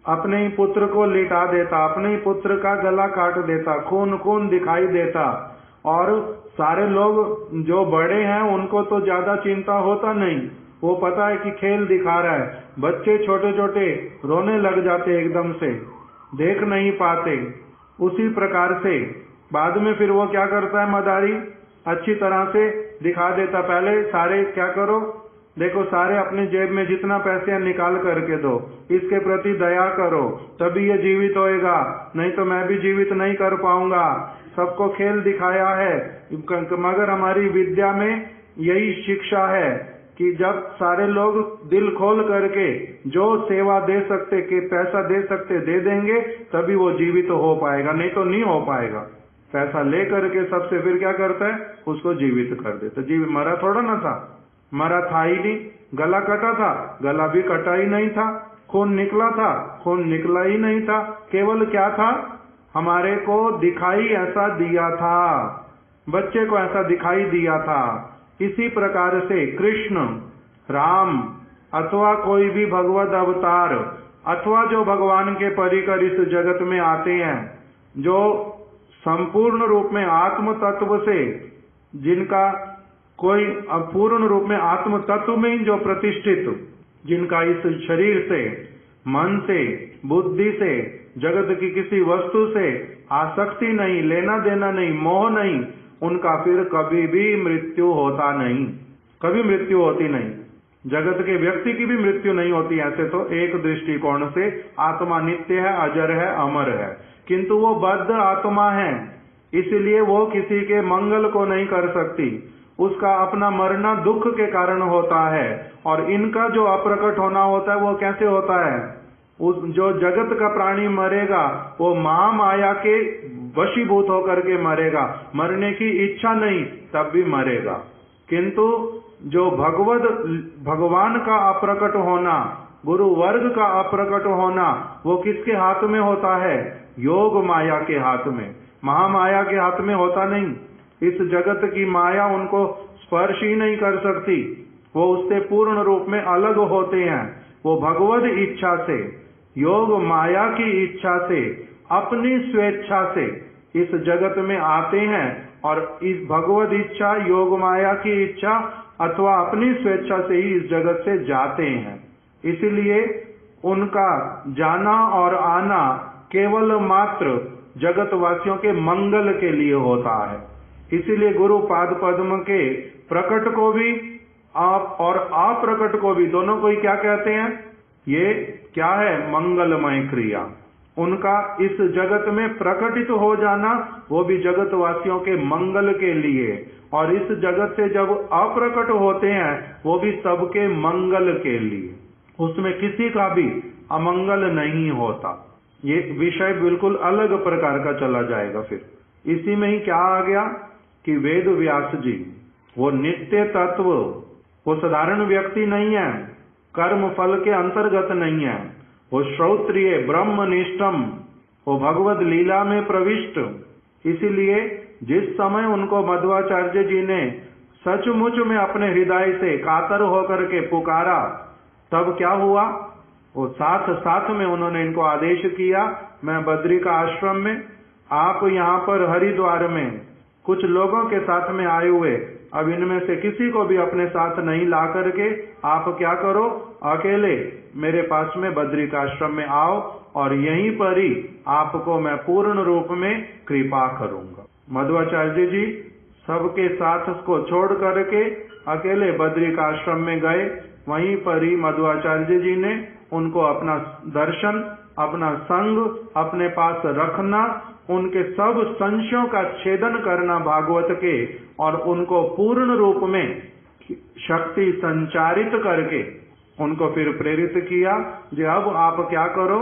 अपने ही पुत्र को लिटा देता, अपने ही पुत्र का गला काट देता, खून खून दिखाई देता। और सारे लोग जो बड़े हैं उनको तो ज्यादा चिंता होता नहीं, वो पता है कि खेल दिखा रहा है। बच्चे छोटे छोटे रोने लग जाते एकदम से, देख नहीं पाते। उसी प्रकार से बाद में फिर वो क्या करता है? मदारी अच्छी तरह से दिखा देता। पहले सारे क्या करो, देखो सारे अपने जेब में जितना पैसे निकाल करके दो, इसके प्रति दया करो, तभी ये जीवित होएगा, नहीं तो मैं भी जीवित नहीं कर पाऊंगा। सबको खेल दिखाया है, मगर हमारी विद्या में यही शिक्षा है कि जब सारे लोग दिल खोल करके जो सेवा दे सकते, कि पैसा दे सकते दे देंगे, तभी वो जीवित हो पाएगा, नहीं तो नहीं हो पाएगा। पैसा ले करके सबसे फिर क्या करता है? उसको जीवित कर देता। जीवित मरा थोड़ा ना था, मरा था ही नहीं। गला कटा था, गला भी कटा ही नहीं था। खून निकला था, खून निकला ही नहीं था। केवल क्या था? हमारे को दिखाई ऐसा दिया था, बच्चे को ऐसा दिखाई दिया था। इसी प्रकार से कृष्ण, राम अथवा कोई भी भगवत अवतार अथवा जो भगवान के परिकर इस जगत में आते हैं, जो संपूर्ण रूप में आत्म तत्व से, जिनका कोई पूर्ण रूप में आत्म तत्व में ही जो प्रतिष्ठित, जिनका इस शरीर से, मन से, बुद्धि से, जगत की किसी वस्तु से आसक्ति नहीं, लेना देना नहीं, मोह नहीं, उनका फिर कभी भी मृत्यु होता नहीं, कभी मृत्यु होती नहीं। जगत के व्यक्ति की भी मृत्यु नहीं होती। ऐसे तो एक दृष्टिकोण से आत्मा नित्य है, अजर है, अमर है, किंतु वो बद्ध आत्मा है, इसलिए वो किसी के मंगल को नहीं कर सकती। उसका अपना मरना दुख के कारण होता है। और इनका जो अप्रकट होना होता है वो कैसे होता है? उस जो जगत का प्राणी मरेगा वो महामाया के वशीभूत होकर के मरेगा, मरने की इच्छा नहीं तब भी मरेगा। किंतु जो भगवान का अप्रकट होना, गुरु वर्ग का अप्रकट होना, वो किसके हाथ में होता है? योग माया के हाथ में, महामाया के हाथ में होता नहीं। इस जगत की माया उनको स्पर्श ही नहीं कर सकती, वो उससे पूर्ण रूप में अलग होते हैं। वो भगवत इच्छा से, योग माया की इच्छा से, अपनी स्वेच्छा से इस जगत में आते हैं और इस भगवत इच्छा, योग माया की इच्छा अथवा अपनी स्वेच्छा से ही इस जगत से जाते हैं। इसलिए उनका जाना और आना केवल मात्र जगतवासियों के मंगल के लिए होता है। इसीलिए गुरु पाद पद्म के प्रकट को भी आप और अप्रकट को भी, दोनों को ही क्या कहते हैं? ये क्या है? मंगलमय क्रिया। उनका इस जगत में प्रकटित हो जाना वो भी जगतवासियों के मंगल के लिए, और इस जगत से जब अप्रकट होते हैं वो भी सबके मंगल के लिए, उसमें किसी का भी अमंगल नहीं होता। ये विषय बिल्कुल अलग प्रकार का चला जाएगा। फिर इसी में ही क्या आ गया कि वेद व्यास जी वो नित्य तत्व, वो साधारण व्यक्ति नहीं है, कर्म फल के अंतर्गत नहीं है, वो श्रोत्रिय ब्रह्मनिष्ठम, वो भगवत लीला में प्रविष्ट। इसीलिए जिस समय उनको मध्वाचार्य जी ने सचमुच में अपने हृदय से कातर होकर के पुकारा, तब क्या हुआ, वो साथ साथ में उन्होंने इनको आदेश किया, मैं बद्री का आश्रम में, आप यहाँ पर हरिद्वार में कुछ लोगों के साथ में आए हुए, अब इनमें से किसी को भी अपने साथ नहीं ला करके आप क्या करो, अकेले मेरे पास में बद्री का आश्रम में आओ और यहीं पर ही आपको मैं पूर्ण रूप में कृपा करूंगा। मध्वाचार्य जी सबके साथ को छोड़ करके अकेले बद्री का आश्रम में गए। वहीं पर ही मध्वाचार्य जी ने उनको अपना दर्शन, अपना संग अपने पास रखना, उनके सब संशयों का छेदन करना भागवत के, और उनको पूर्ण रूप में शक्ति संचारित करके उनको फिर प्रेरित किया कि अब आप क्या करो,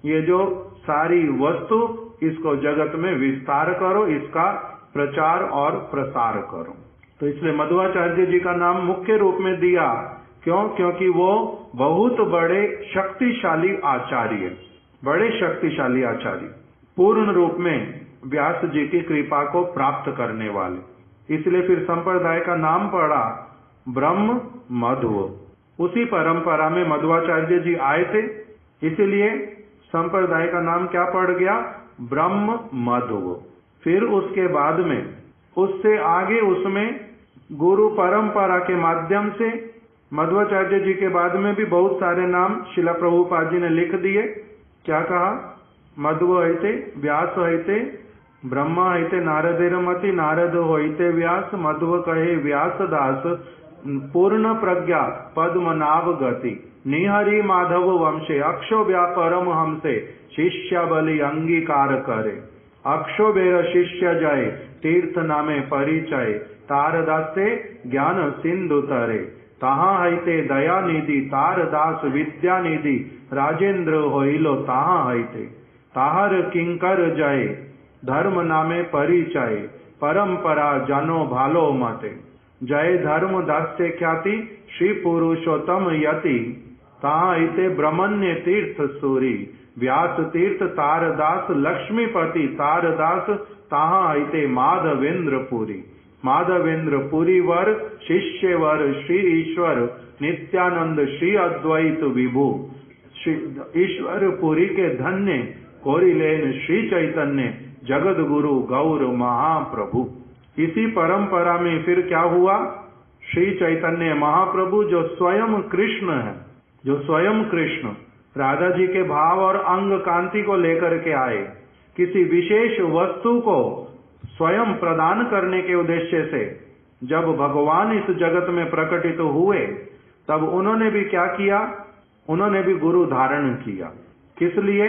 ये जो सारी वस्तु इसको जगत में विस्तार करो, इसका प्रचार और प्रसार करो। तो इसलिए मध्वाचार्य जी का नाम मुख्य रूप में दिया, क्यों? क्योंकि वो बहुत बड़े शक्तिशाली आचार्य, बड़े शक्तिशाली आचार्य, पूर्ण रूप में व्यास जी की कृपा को प्राप्त करने वाले। इसलिए फिर संप्रदाय का नाम पड़ा ब्रह्म मध्व। उसी परंपरा में मध्वाचार्य जी आए थे, इसीलिए संप्रदाय का नाम क्या पड़ गया, ब्रह्म मध्व। फिर उसके बाद में उससे आगे उसमें गुरु परंपरा के माध्यम से मध्वाचार्य जी के बाद में भी बहुत सारे नाम शिला प्रभुपाद जी ने लिख दिए। क्या कहा, मध्व हईते, व्यास हईते, ब्रह्मा हईते नारदेरमति, नारद होइते व्यास, मध्व कहे व्यास दास, पूर्ण प्रज्ञा पद्मनाभ गति, निहरि माधव वंशे, अक्षो व्यापरम हमसे, शिष्य बलि अंगीकार करे, अक्षो बेर शिष्य जय, तीर्थ नामे परिचय, तारदासे ज्ञान सिंधु तरे, तहाँ हईते दया निधि, तारदास विद्या निधि, राजेंद्र होइलो तहाँ हईते, ताहर किंकर जय, धर्म नामे परिचय, परंपरा जनो भालो मते, जय धर्म दास्य ख्याति, श्री पुरुषोत्तम यति, तहाँ हईते ब्रह्मण्य तीर्थ सूरी, व्यास तीर्थ तारदास लक्ष्मीपति, तारदास तहाँ हईते माधवेंद्र पुरी, माधवेंद्र पुरी वर, शिष्य वर श्री ईश्वर, नित्यानंद श्री अद्वैत विभु, ईश्वर पुरी के धन्य, कोरिलेन श्री चैतन्य, जगत गुरु गौर महाप्रभु। इसी परंपरा में फिर क्या हुआ, श्री चैतन्य महाप्रभु जो स्वयं कृष्ण है, जो स्वयं कृष्ण राधा जी के भाव और अंग कांति को लेकर के आए, किसी विशेष वस्तु को स्वयं प्रदान करने के उद्देश्य से जब भगवान इस जगत में प्रकटित हुए, तब उन्होंने भी क्या किया, उन्होंने भी गुरु धारण किया। किस लिए?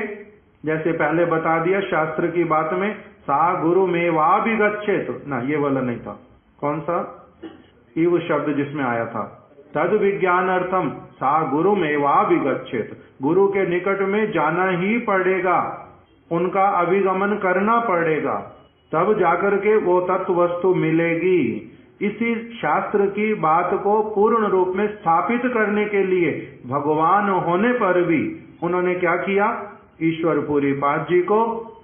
जैसे पहले बता दिया शास्त्र की बात में, सा गुरु में वा भी गच्छेत, ना ये वाला नहीं था, कौन सा, इव शब्द जिसमें आया था, तद विज्ञानार्थम सा गुरु में वा भी गच्छेत, गुरु के निकट में जाना ही पड़ेगा, उनका अभिगमन करना पड़ेगा, तब जाकर के वो तत्व वस्तु मिलेगी। इसी शास्त्र की बात को पूर्ण रूप में स्थापित करने के लिए भगवान होने पर भी उन्होंने क्या किया, ईश्वरपुरी पाद जी को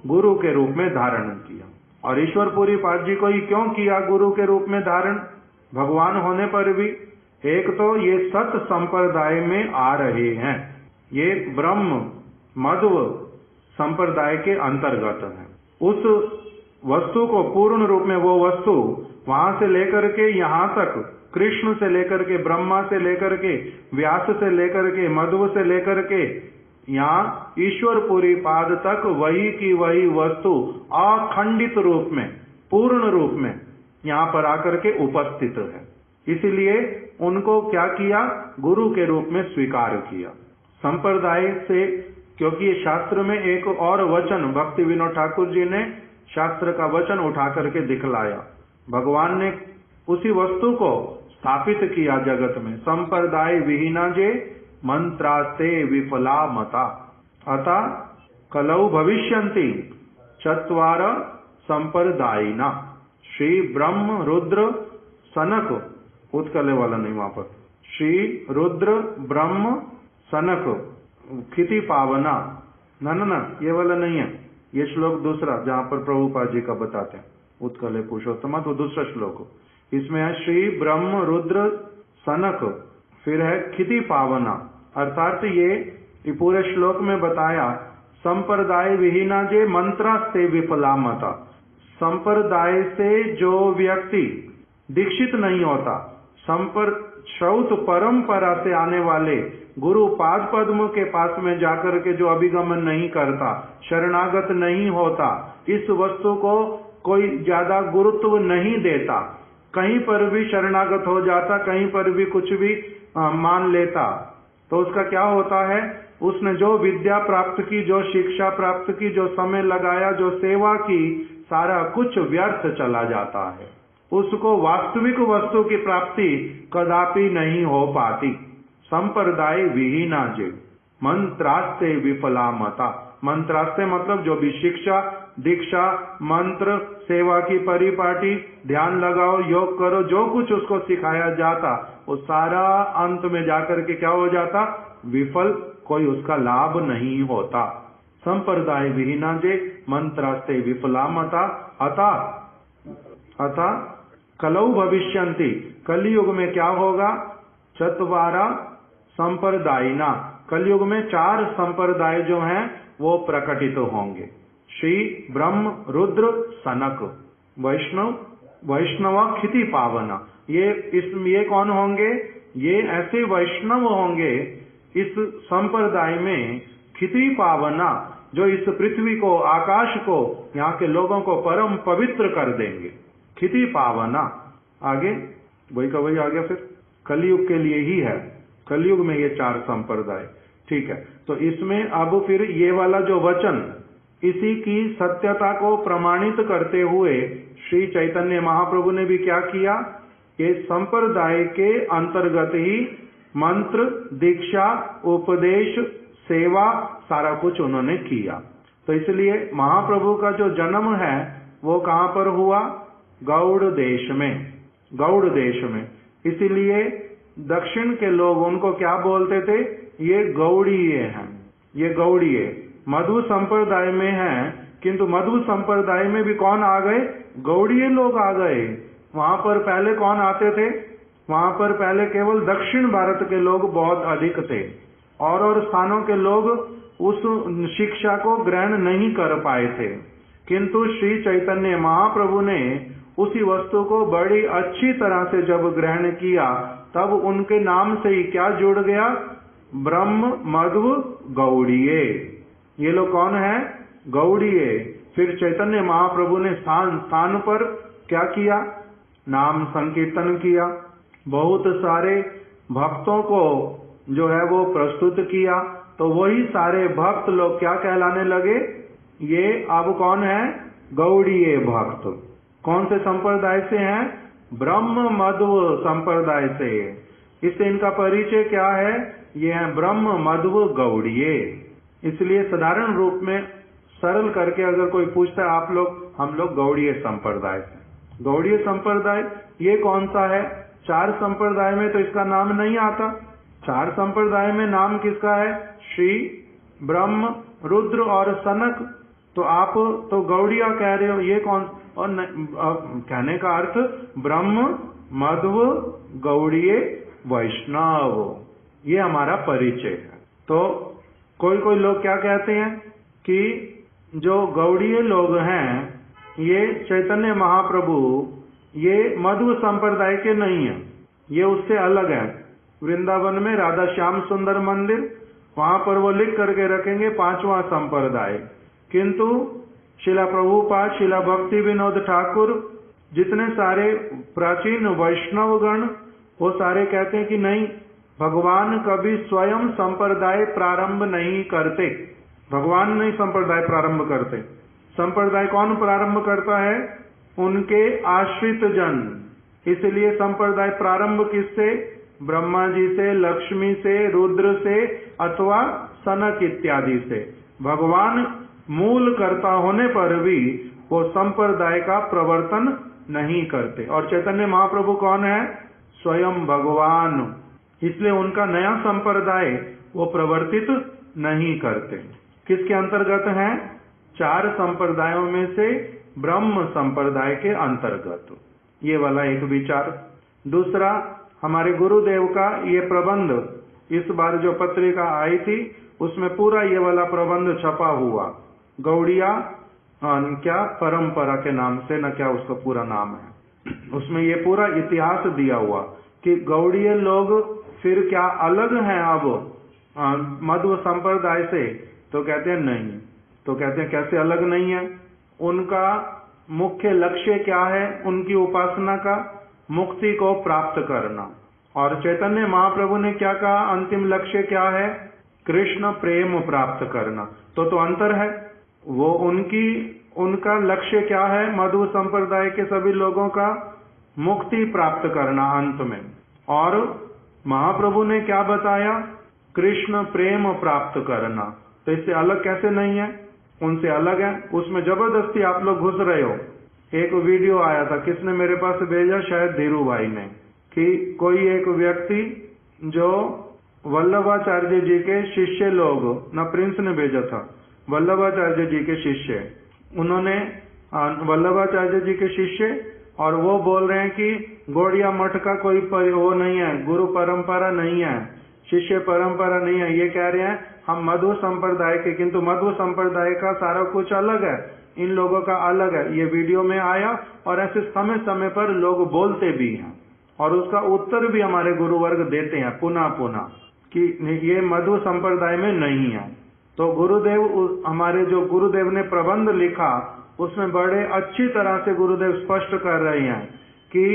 गुरु के रूप में धारण किया। और ईश्वरपुरी पाद जी को ही क्यों किया गुरु के रूप में धारण, भगवान होने पर भी? एक तो ये सत संप्रदाय में आ रहे हैं, ये ब्रह्म मध्व संप्रदाय के अंतर्गत है। उस वस्तु को पूर्ण रूप में, वो वस्तु वहां से लेकर के यहाँ तक, कृष्ण से लेकर के, ब्रह्मा से लेकर के, व्यास से लेकर के, मध्व से लेकर के यहाँ ईश्वरपुरी पाद तक वही की वही वस्तु अखंडित रूप में, पूर्ण रूप में यहाँ पर आकर के उपस्थित है। इसलिए उनको क्या किया, गुरु के रूप में स्वीकार किया। संप्रदाय से क्योंकि ये शास्त्र में एक और वचन भक्ति विनोद ठाकुर जी ने शास्त्र का वचन उठा करके दिखलाया। भगवान ने उसी वस्तु को स्थापित किया जगत में। संप्रदाय विहीना जे मंत्रास्ते विफला मता अतः कलौ भविष्यन्ति चत्वार संप्रदायिना। श्री ब्रह्म रुद्र सनक, उत्कले वाला नहीं वहां पर, श्री रुद्र ब्रह्म सनक क्षिति पावना, न ये वाला नहीं है, ये श्लोक दूसरा जहां पर प्रभुपाद जी का बताते हैं उत्कले पुरुषोत्तम, तो दूसरा श्लोक इसमें है श्री ब्रह्म रुद्र सनक, फिर है क्षिति पावना। अर्थात ये पूरे श्लोक में बताया संप्रदाय विहीना जे मंत्रास्ते विफला मता। संप्रदाय से जो व्यक्ति दीक्षित नहीं होता, श्रौत परंपरा से आने वाले गुरु पाद पद्म के पास में जाकर के जो अभिगमन नहीं करता, शरणागत नहीं होता, इस वस्तु को कोई ज्यादा गुरुत्व नहीं देता, कहीं पर भी शरणागत हो जाता, कहीं पर भी कुछ भी मान लेता, तो उसका क्या होता है, उसने जो विद्या प्राप्त की, जो शिक्षा प्राप्त की, जो समय लगाया, जो सेवा की, सारा कुछ व्यर्थ चला जाता है। उसको वास्तविक वस्तु की प्राप्ति कदापि नहीं हो पाती। संप्रदाय विहीना जे मंत्रास्ते विफला मता। मंत्रास्ते मतलब जो भी शिक्षा, दीक्षा, मंत्र, सेवा की परिपाटी, ध्यान लगाओ, योग करो, जो कुछ उसको सिखाया जाता वो सारा अंत में जाकर के क्या हो जाता, विफल, कोई उसका लाभ नहीं होता। संप्रदाय विहीना जे मंत्रास्ते विफला मता अतः कलौ भविष्यन्ति। कलयुग में क्या होगा, चत्वारा संप्रदायिना, कलयुग में 4 संप्रदाय जो हैं वो प्रकटित होंगे। श्री ब्रह्म रुद्र सनक वैष्णव क्षिति पावना। ये कौन होंगे, ये ऐसे वैष्णव होंगे इस संप्रदाय में, क्षिति पावना, जो इस पृथ्वी को, आकाश को, यहाँ के लोगों को परम पवित्र कर देंगे। क्षिति पावना, आगे वही का वही आ गया, फिर कलयुग के लिए ही है, कलयुग में ये 4 संप्रदाय। ठीक है, तो इसमें अब फिर ये वाला जो वचन, इसी की सत्यता को प्रमाणित करते हुए श्री चैतन्य महाप्रभु ने भी क्या किया, कि संप्रदाय के अंतर्गत ही मंत्र, दीक्षा, उपदेश, सेवा, सारा कुछ उन्होंने किया। तो इसलिए महाप्रभु का जो जन्म है वो कहाँ पर हुआ, गौड़ देश में, गौड़ देश में। इसीलिए दक्षिण के लोग उनको क्या बोलते थे, ये गौड़ीय हैं, ये गौड़ीय मधु संप्रदाय में हैं, किंतु मधु संप्रदाय में भी कौन आ गए, गौड़ीय लोग आ गए। वहां पर पहले कौन आते थे, वहां पर पहले केवल दक्षिण भारत के लोग बहुत अधिक थे, और स्थानों के लोग उस शिक्षा को ग्रहण नहीं कर पाए थे। किंतु श्री चैतन्य महाप्रभु ने उसी वस्तु को बड़ी अच्छी तरह से जब ग्रहण किया, तब उनके नाम से ही क्या जुड़ गया, ब्रह्म मध्व गौड़ीय। ये लोग कौन है, गौड़ीय। फिर चैतन्य महाप्रभु ने स्थान स्थान पर क्या किया, नाम संकीर्तन किया, बहुत सारे भक्तों को जो है वो प्रस्तुत किया, तो वही सारे भक्त लोग क्या कहलाने लगे, ये अब कौन है, गौड़ीय भक्त। कौन से संप्रदाय से हैं, ब्रह्म मध्व संप्रदाय से। इससे इनका परिचय क्या है, ये है ब्रह्म मध्व गौड़ीय। इसलिए साधारण रूप में सरल करके अगर कोई पूछता है आप लोग, हम लोग गौड़ीय संप्रदाय से। गौड़ीय संप्रदाय ये कौन सा है, 4 संप्रदाय में तो इसका नाम नहीं आता। 4 संप्रदाय में नाम किसका है, श्री ब्रह्म रुद्र और सनक। तो आप तो गौड़िया कह रहे हो, ये कौन, और कहने का अर्थ ब्रह्म मध्व गौड़ीय वैष्णव, ये हमारा परिचय है। तो कोई कोई लोग क्या कहते हैं कि जो गौड़ीय लोग हैं ये चैतन्य महाप्रभु ये मध्व संप्रदाय के नहीं है, ये उससे अलग है। वृंदावन में राधा श्याम सुंदर मंदिर, वहां पर वो लिख करके रखेंगे 5वां संप्रदाय। किंतु शिला प्रभुपाद, शिला भक्ति विनोद ठाकुर, जितने सारे प्राचीन वैष्णवगण, वो सारे कहते हैं कि नहीं, भगवान कभी स्वयं संप्रदाय प्रारंभ नहीं करते। भगवान नहीं संप्रदाय प्रारंभ करते। संप्रदाय कौन प्रारंभ करता है? उनके आश्रित जन। इसलिए संप्रदाय प्रारंभ किससे? ब्रह्मा जी से, लक्ष्मी से, रुद्र से अथवा सनक इत्यादि से। भगवान मूल कर्ता होने पर भी वो संप्रदाय का प्रवर्तन नहीं करते। और चैतन्य महाप्रभु कौन है? स्वयं भगवान। इसलिए उनका नया संप्रदाय वो प्रवर्तित नहीं करते। किसके अंतर्गत है? 4 संप्रदायों में से ब्रह्म संप्रदाय के अंतर्गत। ये वाला एक विचार। दूसरा, हमारे गुरुदेव का ये प्रबंध, इस बार जो पत्रिका आई थी उसमें पूरा ये वाला प्रबंध छपा हुआ, गौड़िया क्या परंपरा के नाम से, न क्या उसका पूरा नाम है। उसमें ये पूरा इतिहास दिया हुआ कि गौड़ीय लोग फिर क्या अलग हैं अब मध्व संप्रदाय से? तो कहते हैं नहीं। तो कहते हैं कैसे अलग नहीं है? उनका मुख्य लक्ष्य क्या है? उनकी उपासना का मुक्ति को प्राप्त करना। और चैतन्य महाप्रभु ने क्या कहा? अंतिम लक्ष्य क्या है? कृष्ण प्रेम प्राप्त करना। तो अंतर है। वो उनका लक्ष्य क्या है? मध्व संप्रदाय के सभी लोगों का मुक्ति प्राप्त करना अंत में। और महाप्रभु ने क्या बताया? कृष्ण प्रेम प्राप्त करना। तो इससे अलग कैसे नहीं है? उनसे अलग है। उसमें जबरदस्ती आप लोग घुस रहे हो। एक वीडियो आया था, किसने मेरे पास भेजा? शायद धीरू भाई ने, कि कोई एक व्यक्ति जो वल्लभाचार्य जी के शिष्य लोग, ना प्रिंस ने भेजा था, वल्लभाचार्य जी के शिष्य, उन्होंने वल्लभाचार्य जी के शिष्य, और वो बोल रहे हैं कि गौड़िया मठ का कोई वो नहीं है, गुरु परंपरा नहीं है, शिष्य परंपरा नहीं है। ये कह रहे हैं हम मध्व संप्रदाय के, किंतु मध्व संप्रदाय का सारा कुछ अलग है, इन लोगों का अलग है। ये वीडियो में आया और ऐसे समय समय पर लोग बोलते भी हैं और उसका उत्तर भी हमारे गुरुवर्ग देते हैं पुनः पुनः कि ये मध्व संप्रदाय में नहीं है। तो गुरुदेव, हमारे जो गुरुदेव ने प्रबंध लिखा उसमें बड़े अच्छी तरह से गुरुदेव स्पष्ट कर रहे हैं कि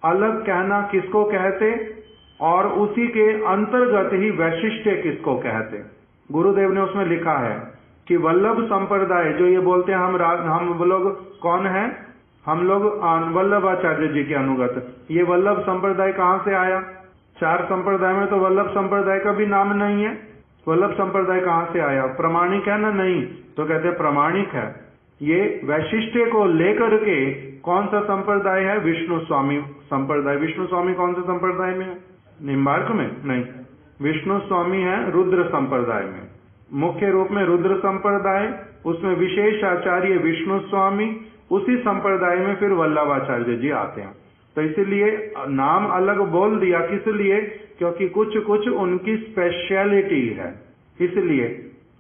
अलग कहना किसको कहते और उसी के अंतर्गत ही वैशिष्ट्य किसको कहते। गुरुदेव ने उसमें लिखा है कि वल्लभ संप्रदाय, जो ये बोलते हैं हम लोग कौन हैं? हम लोग वल्लभाचार्य जी के अनुगत। ये वल्लभ संप्रदाय कहाँ से आया? 4 संप्रदाय में तो वल्लभ संप्रदाय का भी नाम नहीं है। वल्लभ संप्रदाय कहाँ से आया? प्रमाणिक है ना? नहीं। तो कहते हैं प्रमाणिक है। ये वैशिष्ट्य को लेकर के कौन सा संप्रदाय है? विष्णु स्वामी संप्रदाय। विष्णु स्वामी कौन से संप्रदाय में है? निम्बार्क में नहीं, विष्णु स्वामी है रुद्र संप्रदाय में, मुख्य रूप में रुद्र संप्रदाय, उसमें विशेष आचार्य विष्णु स्वामी, उसी संप्रदाय में फिर वल्लभाचार्य जी आते हैं। तो इसीलिए नाम अलग बोल दिया, किस लिए? क्योंकि कुछ कुछ उनकी स्पेशलिटी है। इसलिए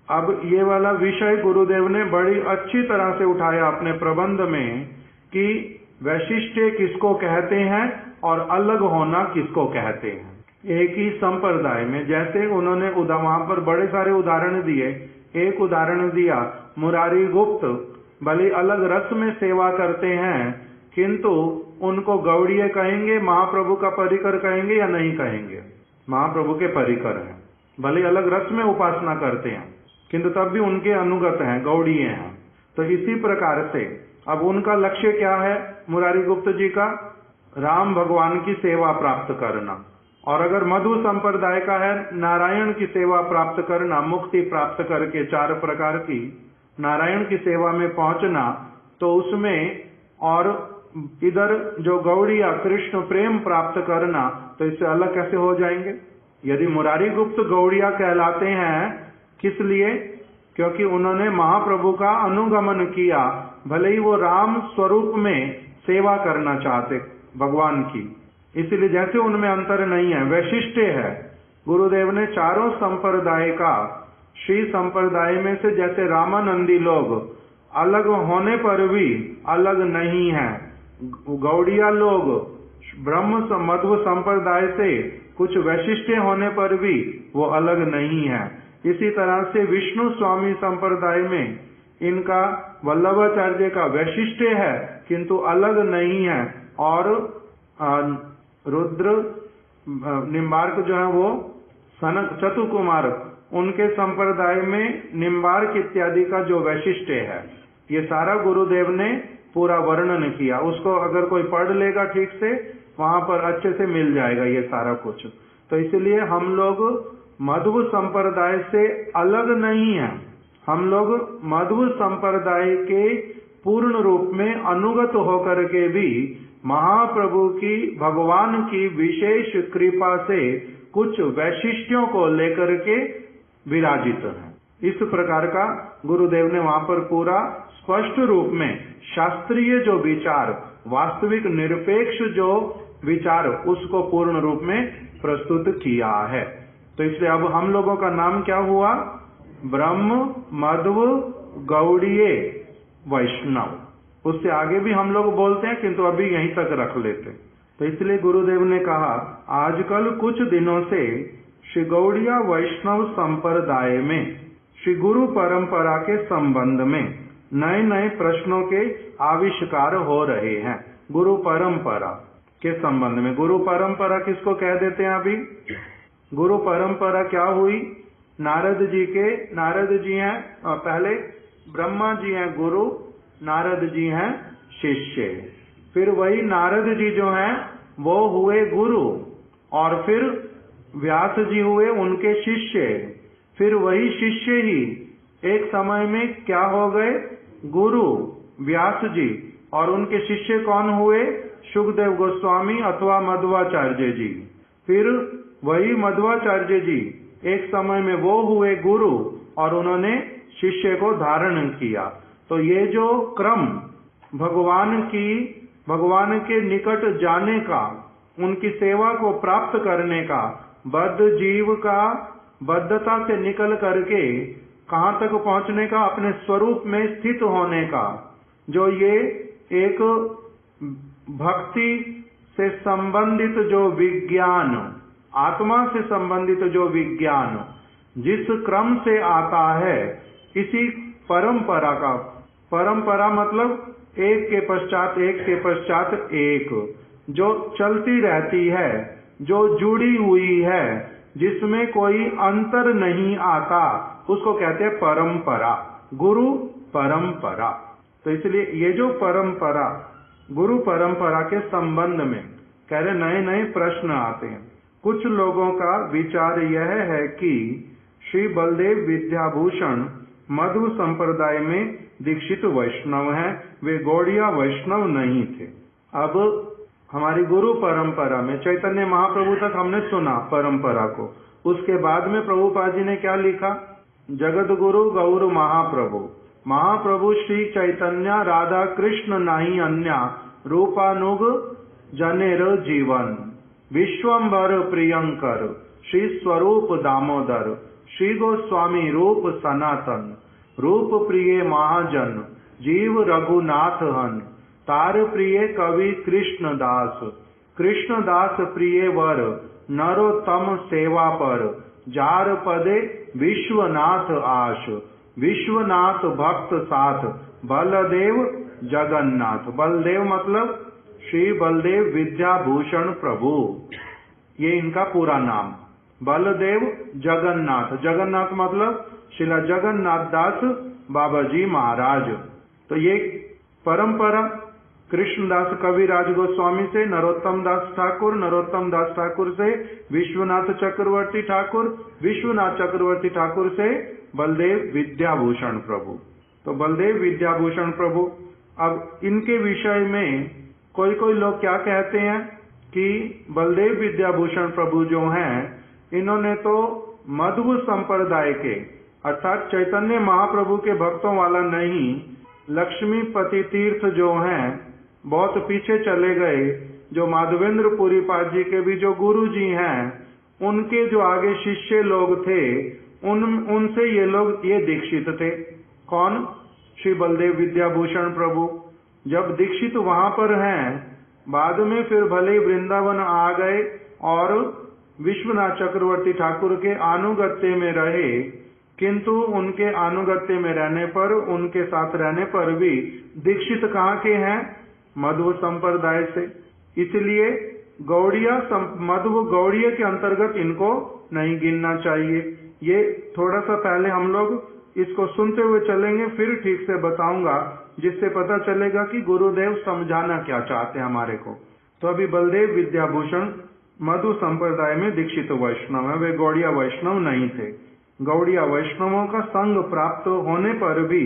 अब ये वाला विषय गुरुदेव ने बड़ी अच्छी तरह से उठाया अपने प्रबंध में कि वैशिष्ट्य किसको कहते हैं और अलग होना किसको कहते हैं एक ही संप्रदाय में। जैसे उन्होंने वहां पर बड़े सारे उदाहरण दिए। एक उदाहरण दिया, मुरारी गुप्त भले अलग रस में सेवा करते हैं, किंतु उनको गौड़ीय कहेंगे, महाप्रभु का परिकर कहेंगे या नहीं कहेंगे? महाप्रभु के परिकर हैं, भले अलग रस में उपासना करते हैं, किंतु तब भी उनके अनुगत हैं, गौड़ीय हैं। तो इसी प्रकार से अब उनका लक्ष्य क्या है? मुरारी गुप्त जी का राम भगवान की सेवा प्राप्त करना, और अगर मधु संप्रदाय का है नारायण की सेवा प्राप्त करना, मुक्ति प्राप्त करके 4 प्रकार की नारायण की सेवा में पहुंचना। तो उसमें और इधर जो गौड़िया कृष्ण प्रेम प्राप्त करना, तो इससे अलग कैसे हो जाएंगे? यदि मुरारी गुप्त गौड़िया कहलाते हैं, किस लिए? क्योंकि उन्होंने महाप्रभु का अनुगमन किया, भले ही वो राम स्वरूप में सेवा करना चाहते भगवान की, इसलिए जैसे उनमें अंतर नहीं है, वैशिष्ट्य है। गुरुदेव ने चारों संप्रदाय का, श्री संप्रदाय में से जैसे रामानंदी लोग अलग होने पर भी अलग नहीं है, गौड़िया लोग ब्रह्म मध्व संप्रदाय से कुछ वैशिष्ट्य होने पर भी वो अलग नहीं है। इसी तरह से विष्णु स्वामी संप्रदाय में इनका वल्लभाचार्य का वैशिष्ट्य है किंतु अलग नहीं है, और रुद्र निम्बार्क जो है वो सनक चतुकुमार उनके संप्रदाय में निम्बार्क इत्यादि का जो वैशिष्ट्य है, ये सारा गुरुदेव ने पूरा वर्णन किया। उसको अगर कोई पढ़ लेगा ठीक से, वहां पर अच्छे से मिल जाएगा ये सारा कुछ। तो इसलिए हम लोग मध्व संप्रदाय से अलग नहीं है, हम लोग मध्व संप्रदाय के पूर्ण रूप में अनुगत होकर के भी महाप्रभु की, भगवान की विशेष कृपा से कुछ वैशिष्ट्यों को लेकर के विराजित है। इस प्रकार का गुरुदेव ने वहां पर पूरा स्पष्ट रूप में शास्त्रीय जो विचार, वास्तविक निरपेक्ष जो विचार, उसको पूर्ण रूप में प्रस्तुत किया है। तो इसलिए अब हम लोगों का नाम क्या हुआ? ब्रह्म, मध्व, गौड़ीय, वैष्णव। उससे आगे भी हम लोग बोलते हैं, किंतु अभी यहीं तक रख लेते। तो इसलिए गुरुदेव ने कहा आजकल कुछ दिनों से श्री गौड़िया वैष्णव संप्रदाय में श्री गुरु परंपरा के संबंध में नए नए प्रश्नों के आविष्कार हो रहे हैं। गुरु परंपरा के संबंध में, गुरु परंपरा किसको कह देते हैं? अभी गुरु परंपरा क्या हुई? नारद जी हैं, पहले ब्रह्मा जी हैं गुरु, नारद जी हैं शिष्य। फिर वही नारद जी जो हैं वो हुए गुरु, और फिर व्यास जी हुए उनके शिष्य। फिर वही शिष्य ही एक समय में क्या हो गए? गुरु, व्यास जी। और उनके शिष्य कौन हुए? शुकदेव गोस्वामी अथवा मध्वाचार्य जी। फिर वही मध्वाचार्य जी एक समय में वो हुए गुरु, और उन्होंने शिष्य को धारण किया। तो ये जो क्रम भगवान के निकट जाने का, उनकी सेवा को प्राप्त करने का, बद्ध जीव का बद्धता से निकल करके कहाँ तक पहुंचने का, अपने स्वरूप में स्थित होने का, जो ये एक भक्ति से संबंधित जो विज्ञान, आत्मा से संबंधित जो विज्ञान जिस क्रम से आता है, इसी परंपरा का, परंपरा मतलब एक के पश्चात एक, जो चलती रहती है, जो जुड़ी हुई है, जिसमें कोई अंतर नहीं आता, उसको कहते हैं परंपरा, गुरु परंपरा। तो इसलिए ये जो परंपरा, गुरु परंपरा के संबंध में कह रहे नए नए प्रश्न आते हैं। कुछ लोगों का विचार यह है कि श्री बलदेव विद्याभूषण मध्व संप्रदाय में दीक्षित वैष्णव हैं, वे गौड़िया वैष्णव नहीं थे। अब हमारी गुरु परंपरा में चैतन्य महाप्रभु तक हमने सुना परंपरा को, उसके बाद में प्रभुपाद जी ने क्या लिखा? जगत गुरु गौर महाप्रभु श्री चैतन्य राधा कृष्ण नहीं अन्या, रूपानुग जनेर जीवन, विश्वम्भर प्रियंकर श्री स्वरूप दामोदर, श्री गोस्वामी रूप सनातन, रूप प्रिय महाजन, जीव रघुनाथ हन, तार प्रिय कवि कृष्णदास, कृष्णदास प्रिय वर, नरोत्तम सेवा पर, जार पदे विश्वनाथ आश, विश्वनाथ भक्त साथ, बलदेव जगन्नाथ। बलदेव मतलब श्री बलदेव विद्याभूषण प्रभु, ये इनका पूरा नाम। बलदेव जगन्नाथ, जगन्नाथ मतलब श्रीला जगन्नाथ दास बाबा जी महाराज। तो ये परंपरा कृष्णदास कविराज गोस्वामी से नरोत्तम दास ठाकुर, नरोत्तम दास ठाकुर से विश्वनाथ चक्रवर्ती ठाकुर, विश्वनाथ चक्रवर्ती ठाकुर से बलदेव विद्याभूषण प्रभु। तो बलदेव विद्याभूषण प्रभु, अब इनके विषय में कोई कोई लोग क्या कहते हैं कि बलदेव विद्याभूषण प्रभु जो हैं, इन्होंने तो मध्व संप्रदाय के अर्थात चैतन्य महाप्रभु के भक्तों वाला नहीं, लक्ष्मीपति तीर्थ जो हैं बहुत पीछे चले गए, जो माधवेंद्र पुरीपाद जी के भी जो गुरु जी हैं, उनके जो आगे शिष्य लोग थे, उनसे ये लोग ये दीक्षित थे। कौन? श्री बलदेव विद्याभूषण प्रभु। जब दीक्षित वहां पर हैं, बाद में फिर भले वृंदावन आ गए और विश्वनाथ चक्रवर्ती ठाकुर के अनुगत्य में रहे, किंतु उनके अनुगत्य में रहने पर, उनके साथ रहने पर भी दीक्षित कहाँ के हैं? मध्व संप्रदाय से। इसलिए गौड़िया मध्व गौड़ीय के अंतर्गत इनको नहीं गिनना चाहिए। ये थोड़ा सा पहले हम लोग इसको सुनते हुए चलेंगे, फिर ठीक से बताऊंगा, जिससे पता चलेगा कि गुरुदेव समझाना क्या चाहते हैं हमारे को। तो अभी बलदेव विद्याभूषण मधु संप्रदाय में दीक्षित वैष्णव है, वे गौड़िया वैष्णव नहीं थे। गौड़िया वैष्णवों का संग प्राप्त होने पर भी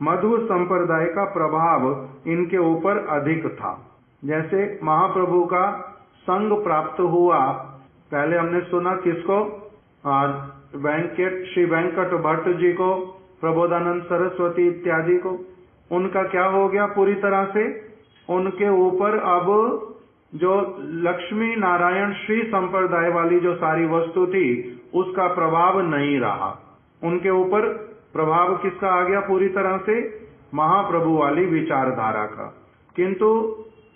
मधु संप्रदाय का प्रभाव इनके ऊपर अधिक था। जैसे महाप्रभु का संग प्राप्त हुआ, पहले हमने सुना किसको, श्री वेंकट भट्ट जी को, प्रबोधानंद सरस्वती इत्यादि को। उनका क्या हो गया, पूरी तरह से उनके ऊपर अब जो लक्ष्मी नारायण श्री संप्रदाय वाली जो सारी वस्तु थी उसका प्रभाव नहीं रहा। उनके ऊपर प्रभाव किसका आ गया, पूरी तरह से महाप्रभु वाली विचारधारा का। किंतु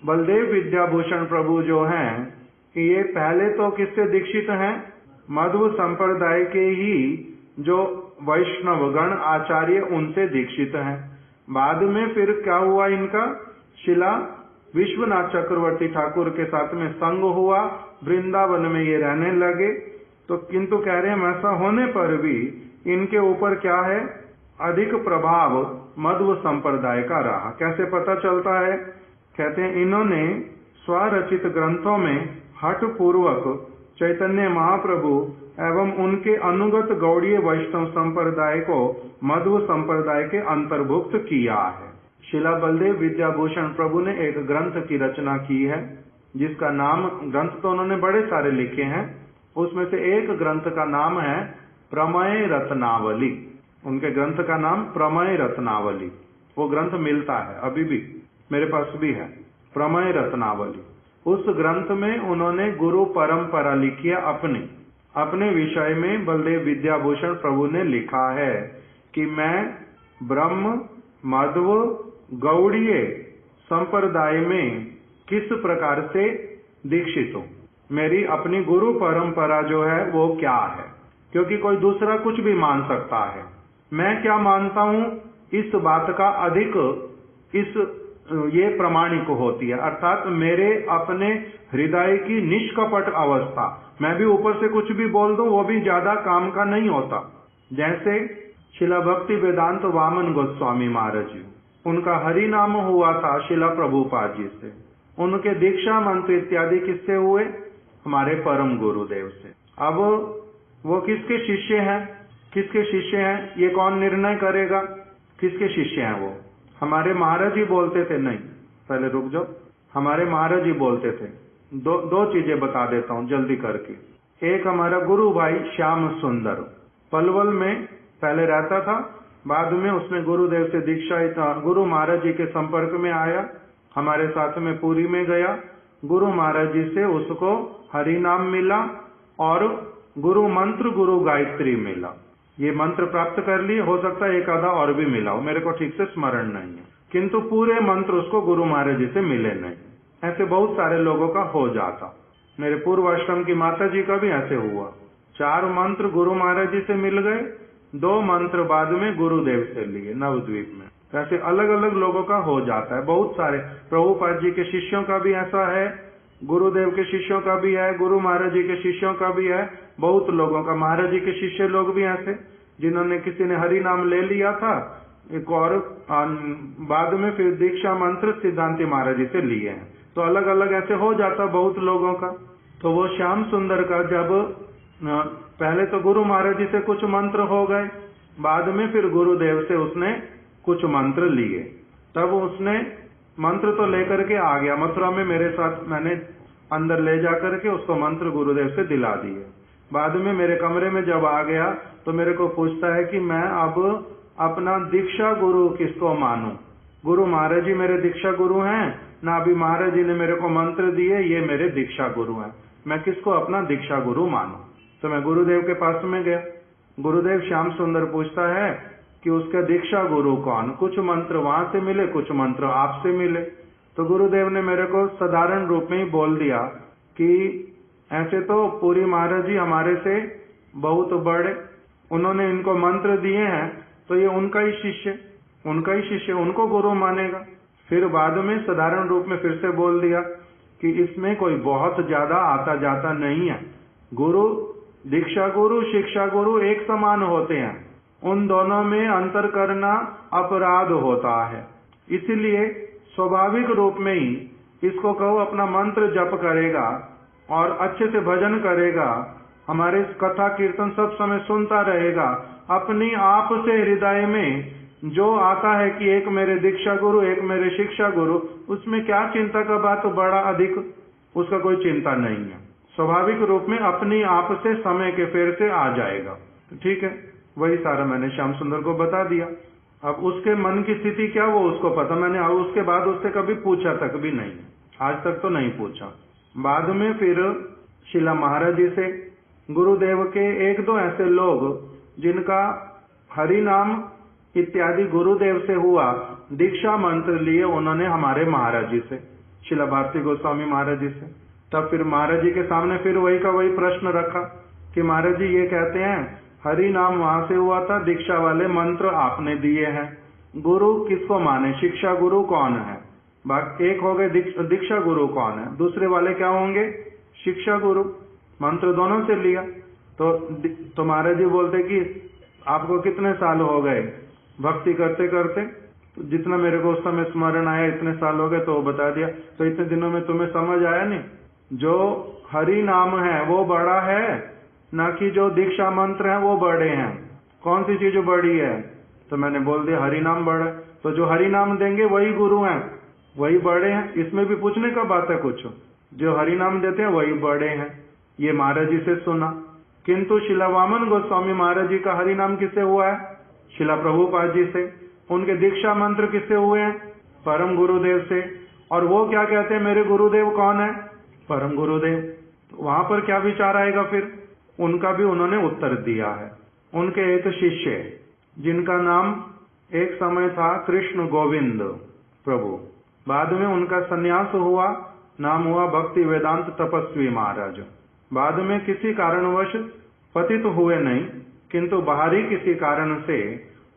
बलदेव विद्याभूषण प्रभु जो हैं, ये पहले तो किससे दीक्षित हैं, मध्व संप्रदाय के ही जो वैष्णव गण आचार्य उनसे दीक्षित हैं। बाद में फिर क्या हुआ, इनका शिला विश्वनाथ चक्रवर्ती ठाकुर के साथ में संग हुआ, वृंदावन में ये रहने लगे। तो किंतु कह रहे हैं ऐसा होने पर भी इनके ऊपर क्या है, अधिक प्रभाव मध्व संप्रदाय का रहा। कैसे पता चलता है, कहते हैं इन्होंने स्वरचित ग्रंथों में हठ पूर्वक चैतन्य महाप्रभु एवं उनके अनुगत गौड़ीय वैष्णव संप्रदाय को मध्व संप्रदाय के अंतर्भुक्त किया है। शिला बलदेव विद्याभूषण प्रभु ने एक ग्रंथ की रचना की है, जिसका नाम, ग्रंथ तो उन्होंने बड़े सारे लिखे हैं, उसमें से एक ग्रंथ का नाम है प्रमेय रत्नावली। उनके ग्रंथ का नाम प्रमेय रत्नावली, वो ग्रंथ मिलता है, अभी भी मेरे पास भी है, प्रमेय रत्नावली। उस ग्रंथ में उन्होंने गुरु परंपरा लिखी है। अपने विषय में बलदेव विद्याभूषण प्रभु ने लिखा है कि मैं ब्रह्म मध्व गौड़ीय संप्रदाय में किस प्रकार से दीक्षित हूं, मेरी अपनी गुरु परंपरा जो है वो क्या है, क्योंकि कोई दूसरा कुछ भी मान सकता है। मैं क्या मानता हूं, इस बात का अधिक ये प्रमाणिक होती है, अर्थात मेरे अपने हृदय की निष्कपट अवस्था। मैं भी ऊपर से कुछ भी बोल दूं, वो भी ज्यादा काम का नहीं होता। जैसे शिला भक्ति वेदांत वामन गोस्वामी महाराज जी, उनका हरि नाम हुआ था शिला प्रभुपाद जी से। उनके दीक्षा मंत्र इत्यादि किससे हुए, हमारे परम गुरुदेव से। अब वो किसके शिष्य हैं, किसके शिष्य हैं, ये कौन निर्णय करेगा, किसके शिष्य हैं वो? हमारे महाराज जी बोलते थे, नहीं पहले रुक जाओ, हमारे महाराज जी बोलते थे। दो चीजें बता देता हूं जल्दी करके। एक हमारा गुरु भाई श्याम सुंदर पलवल में पहले रहता था, बाद में उसने गुरुदेव से दीक्षा, गुरु महाराज जी के संपर्क में आया, हमारे साथ में पुरी में गया, गुरु महाराज जी से उसको हरि नाम मिला और गुरु मंत्र गुरु गायत्री मिला। ये मंत्र प्राप्त कर लिए, हो सकता है एक आधा और भी मिला हो, मेरे को ठीक से स्मरण नहीं है, किंतु पूरे मंत्र उसको गुरु महाराज जी से मिले नहीं। ऐसे बहुत सारे लोगों का हो जाता। मेरे पूर्व आश्रम की माता जी का भी ऐसे हुआ, 4 मंत्र गुरु महाराज जी से मिल गए, 2 मंत्र बाद में गुरुदेव से लिए नवद्वीप में। ऐसे अलग अलग लोगों का हो जाता है, बहुत सारे। प्रभुपाद जी के शिष्यों का भी ऐसा है, गुरुदेव के शिष्यों का भी है, गुरु महाराज जी के शिष्यों का भी है, बहुत लोगों का। महाराज जी के शिष्य लोग भी ऐसे, जिन्होंने किसी ने हरि नाम ले लिया था, एक और बाद में फिर दीक्षा मंत्र सिद्धांति महाराज जी से लिए हैं। तो अलग अलग ऐसे हो जाता बहुत लोगों का। तो वो श्याम सुंदर का जब पहले तो गुरु महाराज जी से कुछ मंत्र हो गए, बाद में फिर गुरुदेव से उसने कुछ मंत्र लिए। तब उसने मंत्र तो लेकर के आ गया मथुरा में, मेरे साथ मैंने अंदर ले जाकर के उसको मंत्र गुरुदेव से दिला दिए। बाद में मेरे कमरे में जब आ गया तो मेरे को पूछता है कि मैं अब अपना दीक्षा गुरु किसको मानूं, गुरु महाराज जी मेरे दीक्षा गुरु हैं ना, अभी महाराज जी ने मेरे को मंत्र दिए, ये मेरे दीक्षा गुरु हैं, मैं किसको अपना दीक्षा गुरु मानूं? तो मैं गुरुदेव के पास में गया। गुरुदेव श्याम सुंदर पूछता है कि उसका दीक्षा गुरु कौन? कुछ मंत्र वहां से मिले, कुछ मंत्र आपसे मिले। तो गुरुदेव ने मेरे को साधारण रूप में ही बोल दिया कि ऐसे तो पूरी महाराज जी हमारे से बहुत बड़े, उन्होंने इनको मंत्र दिए हैं, तो ये उनका ही शिष्य, उनको गुरु मानेगा। फिर बाद में साधारण रूप में फिर से बोल दिया कि इसमें कोई बहुत ज्यादा आता जाता नहीं है, गुरु दीक्षा गुरु शिक्षा गुरु एक समान होते हैं, उन दोनों में अंतर करना अपराध होता है। इसीलिए स्वाभाविक रूप में ही इसको कहो अपना मंत्र जप करेगा और अच्छे से भजन करेगा, हमारे कथा कीर्तन सब समय सुनता रहेगा, अपनी आप से हृदय में जो आता है कि एक मेरे दीक्षा गुरु एक मेरे शिक्षा गुरु, उसमें क्या चिंता का बात, बड़ा अधिक उसका कोई चिंता नहीं है। स्वाभाविक रूप में अपनी आप से समय के फेर से आ जाएगा। तो ठीक है, वही सारा मैंने श्याम सुंदर को बता दिया। अब उसके मन की स्थिति क्या वो उसको पता, मैंने उसके बाद उससे कभी पूछा तक भी नहीं, आज तक तो नहीं पूछा। बाद में फिर शिला महाराज जी से गुरुदेव के एक दो ऐसे लोग जिनका हरि नाम इत्यादि गुरुदेव से हुआ, दीक्षा मंत्र लिए उन्होंने हमारे महाराज जी से, शिला भारती गोस्वामी महाराज जी से। तब फिर महाराज जी के सामने फिर वही का वही प्रश्न रखा कि महाराज जी ये कहते हैं हरि नाम वहां से हुआ था, दीक्षा वाले मंत्र आपने दिए हैं, गुरु किसको माने, शिक्षा गुरु कौन है? एक हो गए दीक्षा गुरु कौन है, दूसरे वाले क्या होंगे, शिक्षा गुरु। मंत्र दोनों से लिया। तो महाराज जी बोलते कि आपको कितने साल हो गए भक्ति करते करते? तो जितना मेरे को उस समय स्मरण आया इतने साल हो गए, तो वो बता दिया। तो इतने दिनों में तुम्हें समझ आया नहीं, जो हरि नाम है वो बड़ा है, ना कि जो दीक्षा मंत्र है वो बड़े हैं। कौन सी चीज बड़ी है? तो मैंने बोल दिया हरि नाम बड़ा है। तो जो हरि नाम देंगे वही गुरु हैं, वही बड़े हैं, इसमें भी पूछने का बात है कुछ? जो हरि नाम देते हैं वही बड़े हैं। ये महाराज जी से सुना। किंतु शिला वामन गोस्वामी महाराज जी का हरि नाम किससे हुआ है? शिला प्रभुपाद जी से। उनके दीक्षा मंत्र किससे हुए हैं? परम गुरुदेव से। और वो क्या कहते हैं, मेरे गुरुदेव कौन है? परम गुरुदेव। तो वहां पर क्या विचार आएगा फिर? उनका भी उन्होंने उत्तर दिया है। उनके एक शिष्य जिनका नाम एक समय था कृष्ण गोविंद प्रभु, बाद में उनका सन्यास हुआ, नाम हुआ भक्ति वेदांत तपस्वी महाराज। बाद में किसी कारणवश पतित हुए नहीं, किंतु बाहरी किसी कारण से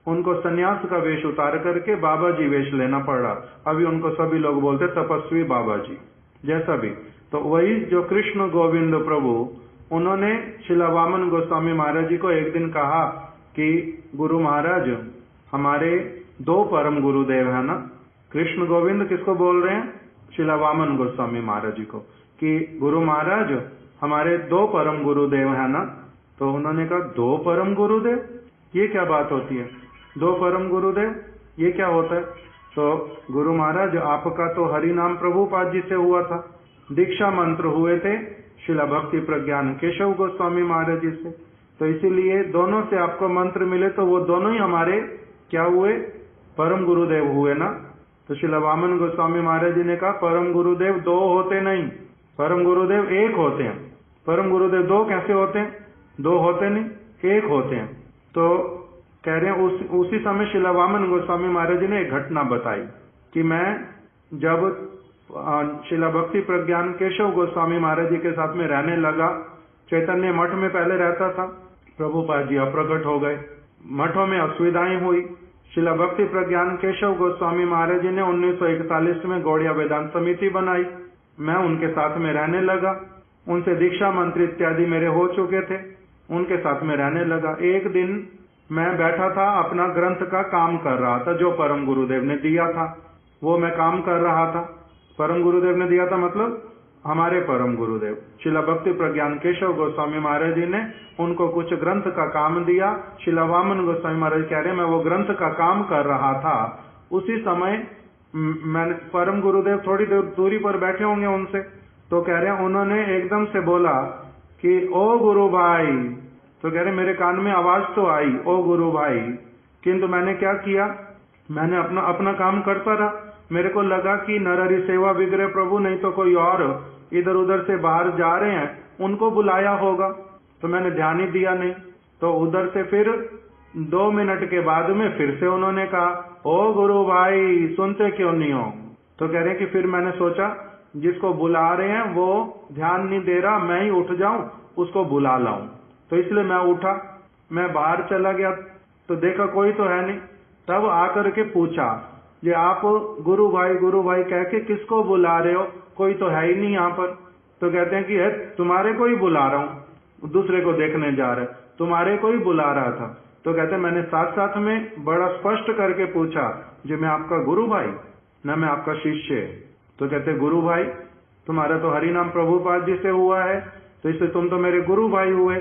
उनको सन्यास का वेश उतार करके बाबा जी वेश लेना पड़ा। अभी उनको सभी लोग बोलते तपस्वी बाबा जी जैसा भी। तो वही जो कृष्ण गोविंद प्रभु, उन्होंने शिला वामन गोस्वामी महाराज जी को एक दिन कहा कि गुरु महाराज हमारे दो परम गुरुदेव है ना। कृष्ण गोविंद किसको बोल रहे हैं? शिला वामन गोस्वामी महाराज जी को, कि गुरु महाराज हमारे दो परम गुरुदेव है ना। तो उन्होंने कहा दो परम गुरुदेव, ये क्या बात होती है? दो परम गुरुदेव ये क्या होता है? तो गुरु महाराज आपका तो हरि नाम प्रभुपाद जी से हुआ था, दीक्षा मंत्र हुए थे शिला भक्ति प्रज्ञान केशव गोस्वामी महाराज जी से। तो इसीलिए दोनों से आपको मंत्र मिले, तो वो दोनों ही हमारे क्या हुए? परम गुरुदेव हुए ना। तो शिला वामन गोस्वामी महाराज जी ने कहा परम गुरुदेव दो होते नहीं, परम गुरुदेव एक होते हैं। परम गुरुदेव दो कैसे होते हैं? दो होते नहीं, एक होते हैं। तो कह रहे हैं उसी समय शिला वामन गोस्वामी महाराज जी ने एक घटना बताई कि मैं जब शिला भक्ति प्रज्ञान केशव गोस्वामी महाराज जी के साथ में रहने लगा, चैतन्य मठ में पहले रहता था, प्रभुपाद जी अप्रकट हो गए, मठों में असुविधाएं हुई। शिला भक्ति प्रज्ञान केशव गोस्वामी महाराज जी ने 1941 में गौड़िया वेदांत समिति बनाई। मैं उनके साथ में रहने लगा, उनसे दीक्षा मंत्र इत्यादि मेरे हो चुके थे, उनके साथ में रहने लगा। एक दिन मैं बैठा था, अपना ग्रंथ का काम कर रहा था, जो परम गुरुदेव ने दिया था वो मैं काम कर रहा था। परम गुरुदेव ने दिया था मतलब हमारे परम गुरुदेव शिला भक्ति प्रज्ञान केशव गोस्वामी महाराज जी ने उनको कुछ ग्रंथ का काम दिया। शिला वामन गोस्वामी महाराज कह रहे मैं वो ग्रंथ का काम कर रहा था, उसी समय मैंने परम गुरुदेव थोड़ी देर दूरी पर बैठे होंगे उनसे, तो कह रहे उन्होंने एकदम से बोला कि ओ गुरु भाई। तो कह रहे मेरे कान में आवाज तो आई ओ गुरु भाई, किंतु मैंने क्या किया, मैंने अपना काम करता रहा। मेरे को लगा कि नरहरि सेवा विग्रह प्रभु नहीं तो कोई और इधर उधर से बाहर जा रहे हैं, उनको बुलाया होगा, तो मैंने ध्यान ही दिया नहीं। तो उधर से फिर 2 मिनट के बाद में फिर से उन्होंने कहा ओ गुरु भाई सुनते क्यों नहीं हो? तो कह रहे कि फिर मैंने सोचा जिसको बुला रहे हैं वो ध्यान नहीं दे रहा, मैं ही उठ जाऊं उसको बुला लाऊं। तो इसलिए मैं उठा, मैं बाहर चला गया तो देखा कोई तो है नहीं। तब आकर के पूछा ये आप गुरु भाई कह के किसको बुला रहे हो, कोई तो है ही नहीं यहाँ पर। तो कहते हैं कि है तुम्हारे को ही बुला रहा हूँ। दूसरे को देखने जा रहे, तुम्हारे को ही बुला रहा था। तो कहते मैंने साथ साथ में बड़ा स्पष्ट करके पूछा, जो मैं आपका गुरु भाई न मैं आपका शिष्य। तो कहते गुरु भाई, तुम्हारा तो हरि नाम प्रभुपाद जी से हुआ है, तो इससे तुम तो मेरे गुरु भाई हुए।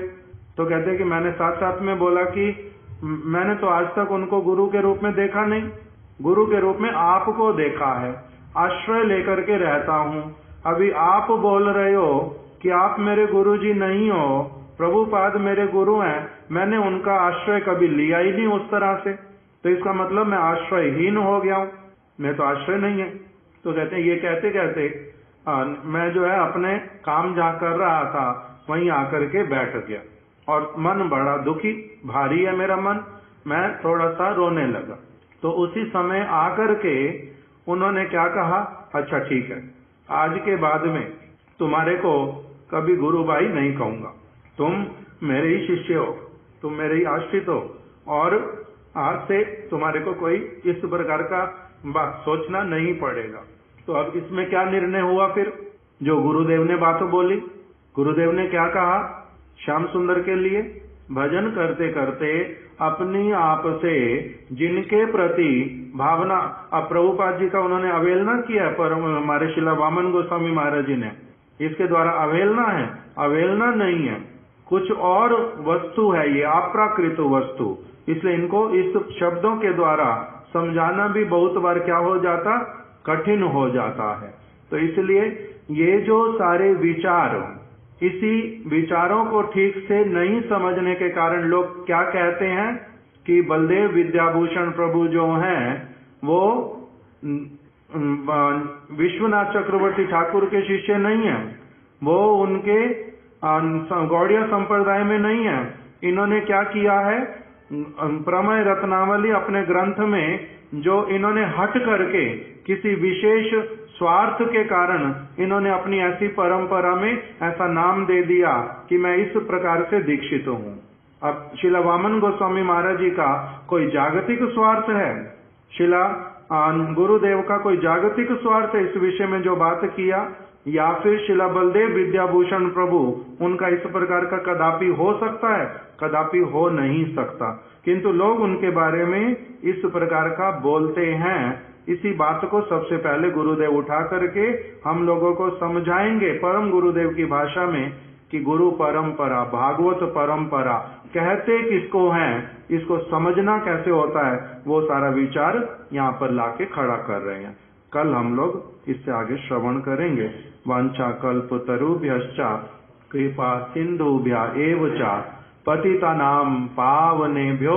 तो कहते कि मैंने साथ साथ में बोला कि मैंने तो आज तक उनको गुरु के रूप में देखा नहीं, गुरु के रूप में आपको देखा है, आश्रय लेकर के रहता हूँ। अभी आप बोल रहे हो कि आप मेरे गुरु जी नहीं हो, प्रभुपाद मेरे गुरु हैं, मैंने उनका आश्रय कभी लिया ही नहीं उस तरह से, तो इसका मतलब मैं आश्रयहीन हो गया हूँ, मैं तो आश्रय नहीं है। तो कहते हैं ये कहते कहते मैं जो है अपने काम जहाँ कर रहा था वहीं आकर के बैठ गया और मन बड़ा दुखी, भारी है मेरा मन, मैं थोड़ा सा रोने लगा। तो उसी समय आकर के उन्होंने क्या कहा, अच्छा ठीक है, आज के बाद में तुम्हारे को कभी गुरु भाई नहीं कहूंगा, तुम मेरे ही शिष्य हो, तुम मेरे ही आश्रित हो, और आज से तुम्हारे को कोई इस प्रकार का बात सोचना नहीं पड़ेगा। तो अब इसमें क्या निर्णय हुआ फिर, जो गुरुदेव ने बात बोली, गुरुदेव ने क्या कहा, श्याम सुंदर के लिए भजन करते करते अपनी आप से जिनके प्रति भावना, अब प्रभुपाद जी का उन्होंने अवहेलना किया है, पर हमारे शिला वामन गोस्वामी महाराज जी ने इसके द्वारा अवहेलना है, अवहेलना नहीं है, कुछ और वस्तु है, ये अप्राकृत वस्तु, इसलिए इनको इस शब्दों के द्वारा समझाना भी बहुत बार क्या हो जाता, कठिन हो जाता है। तो इसलिए ये जो सारे विचार, इसी विचारों को ठीक से नहीं समझने के कारण लोग क्या कहते हैं कि बलदेव विद्याभूषण प्रभु जो हैं वो विश्वनाथ चक्रवर्ती ठाकुर के शिष्य नहीं है, वो उनके गौड़िया संप्रदाय में नहीं है। इन्होंने क्या किया है, प्रमेय रत्नावली अपने ग्रंथ में जो इन्होंने हट करके किसी विशेष स्वार्थ के कारण इन्होंने अपनी ऐसी परंपरा में ऐसा नाम दे दिया कि मैं इस प्रकार से दीक्षित हूँ। अब शिला वामन गोस्वामी महाराज जी का कोई जागतिक स्वार्थ है, शिला गुरुदेव का कोई जागतिक स्वार्थ है इस विषय में जो बात किया, या फिर शिला बलदेव विद्याभूषण प्रभु उनका इस प्रकार का कदापि हो सकता है, कदापि हो नहीं सकता, किंतु लोग उनके बारे में इस प्रकार का बोलते हैं। इसी बात को सबसे पहले गुरुदेव उठा करके हम लोगों को समझाएंगे परम गुरुदेव की भाषा में कि गुरु परंपरा, भागवत परंपरा कहते किसको हैं, इसको समझना कैसे होता है, वो सारा विचार यहाँ पर लाके खड़ा कर रहे हैं। कल हम लोग इससे आगे श्रवण करेंगे। वांछा कल्पतरुभ्यश्च कृपा सिंधुभ्य एव च पतितानां पावनेभ्यो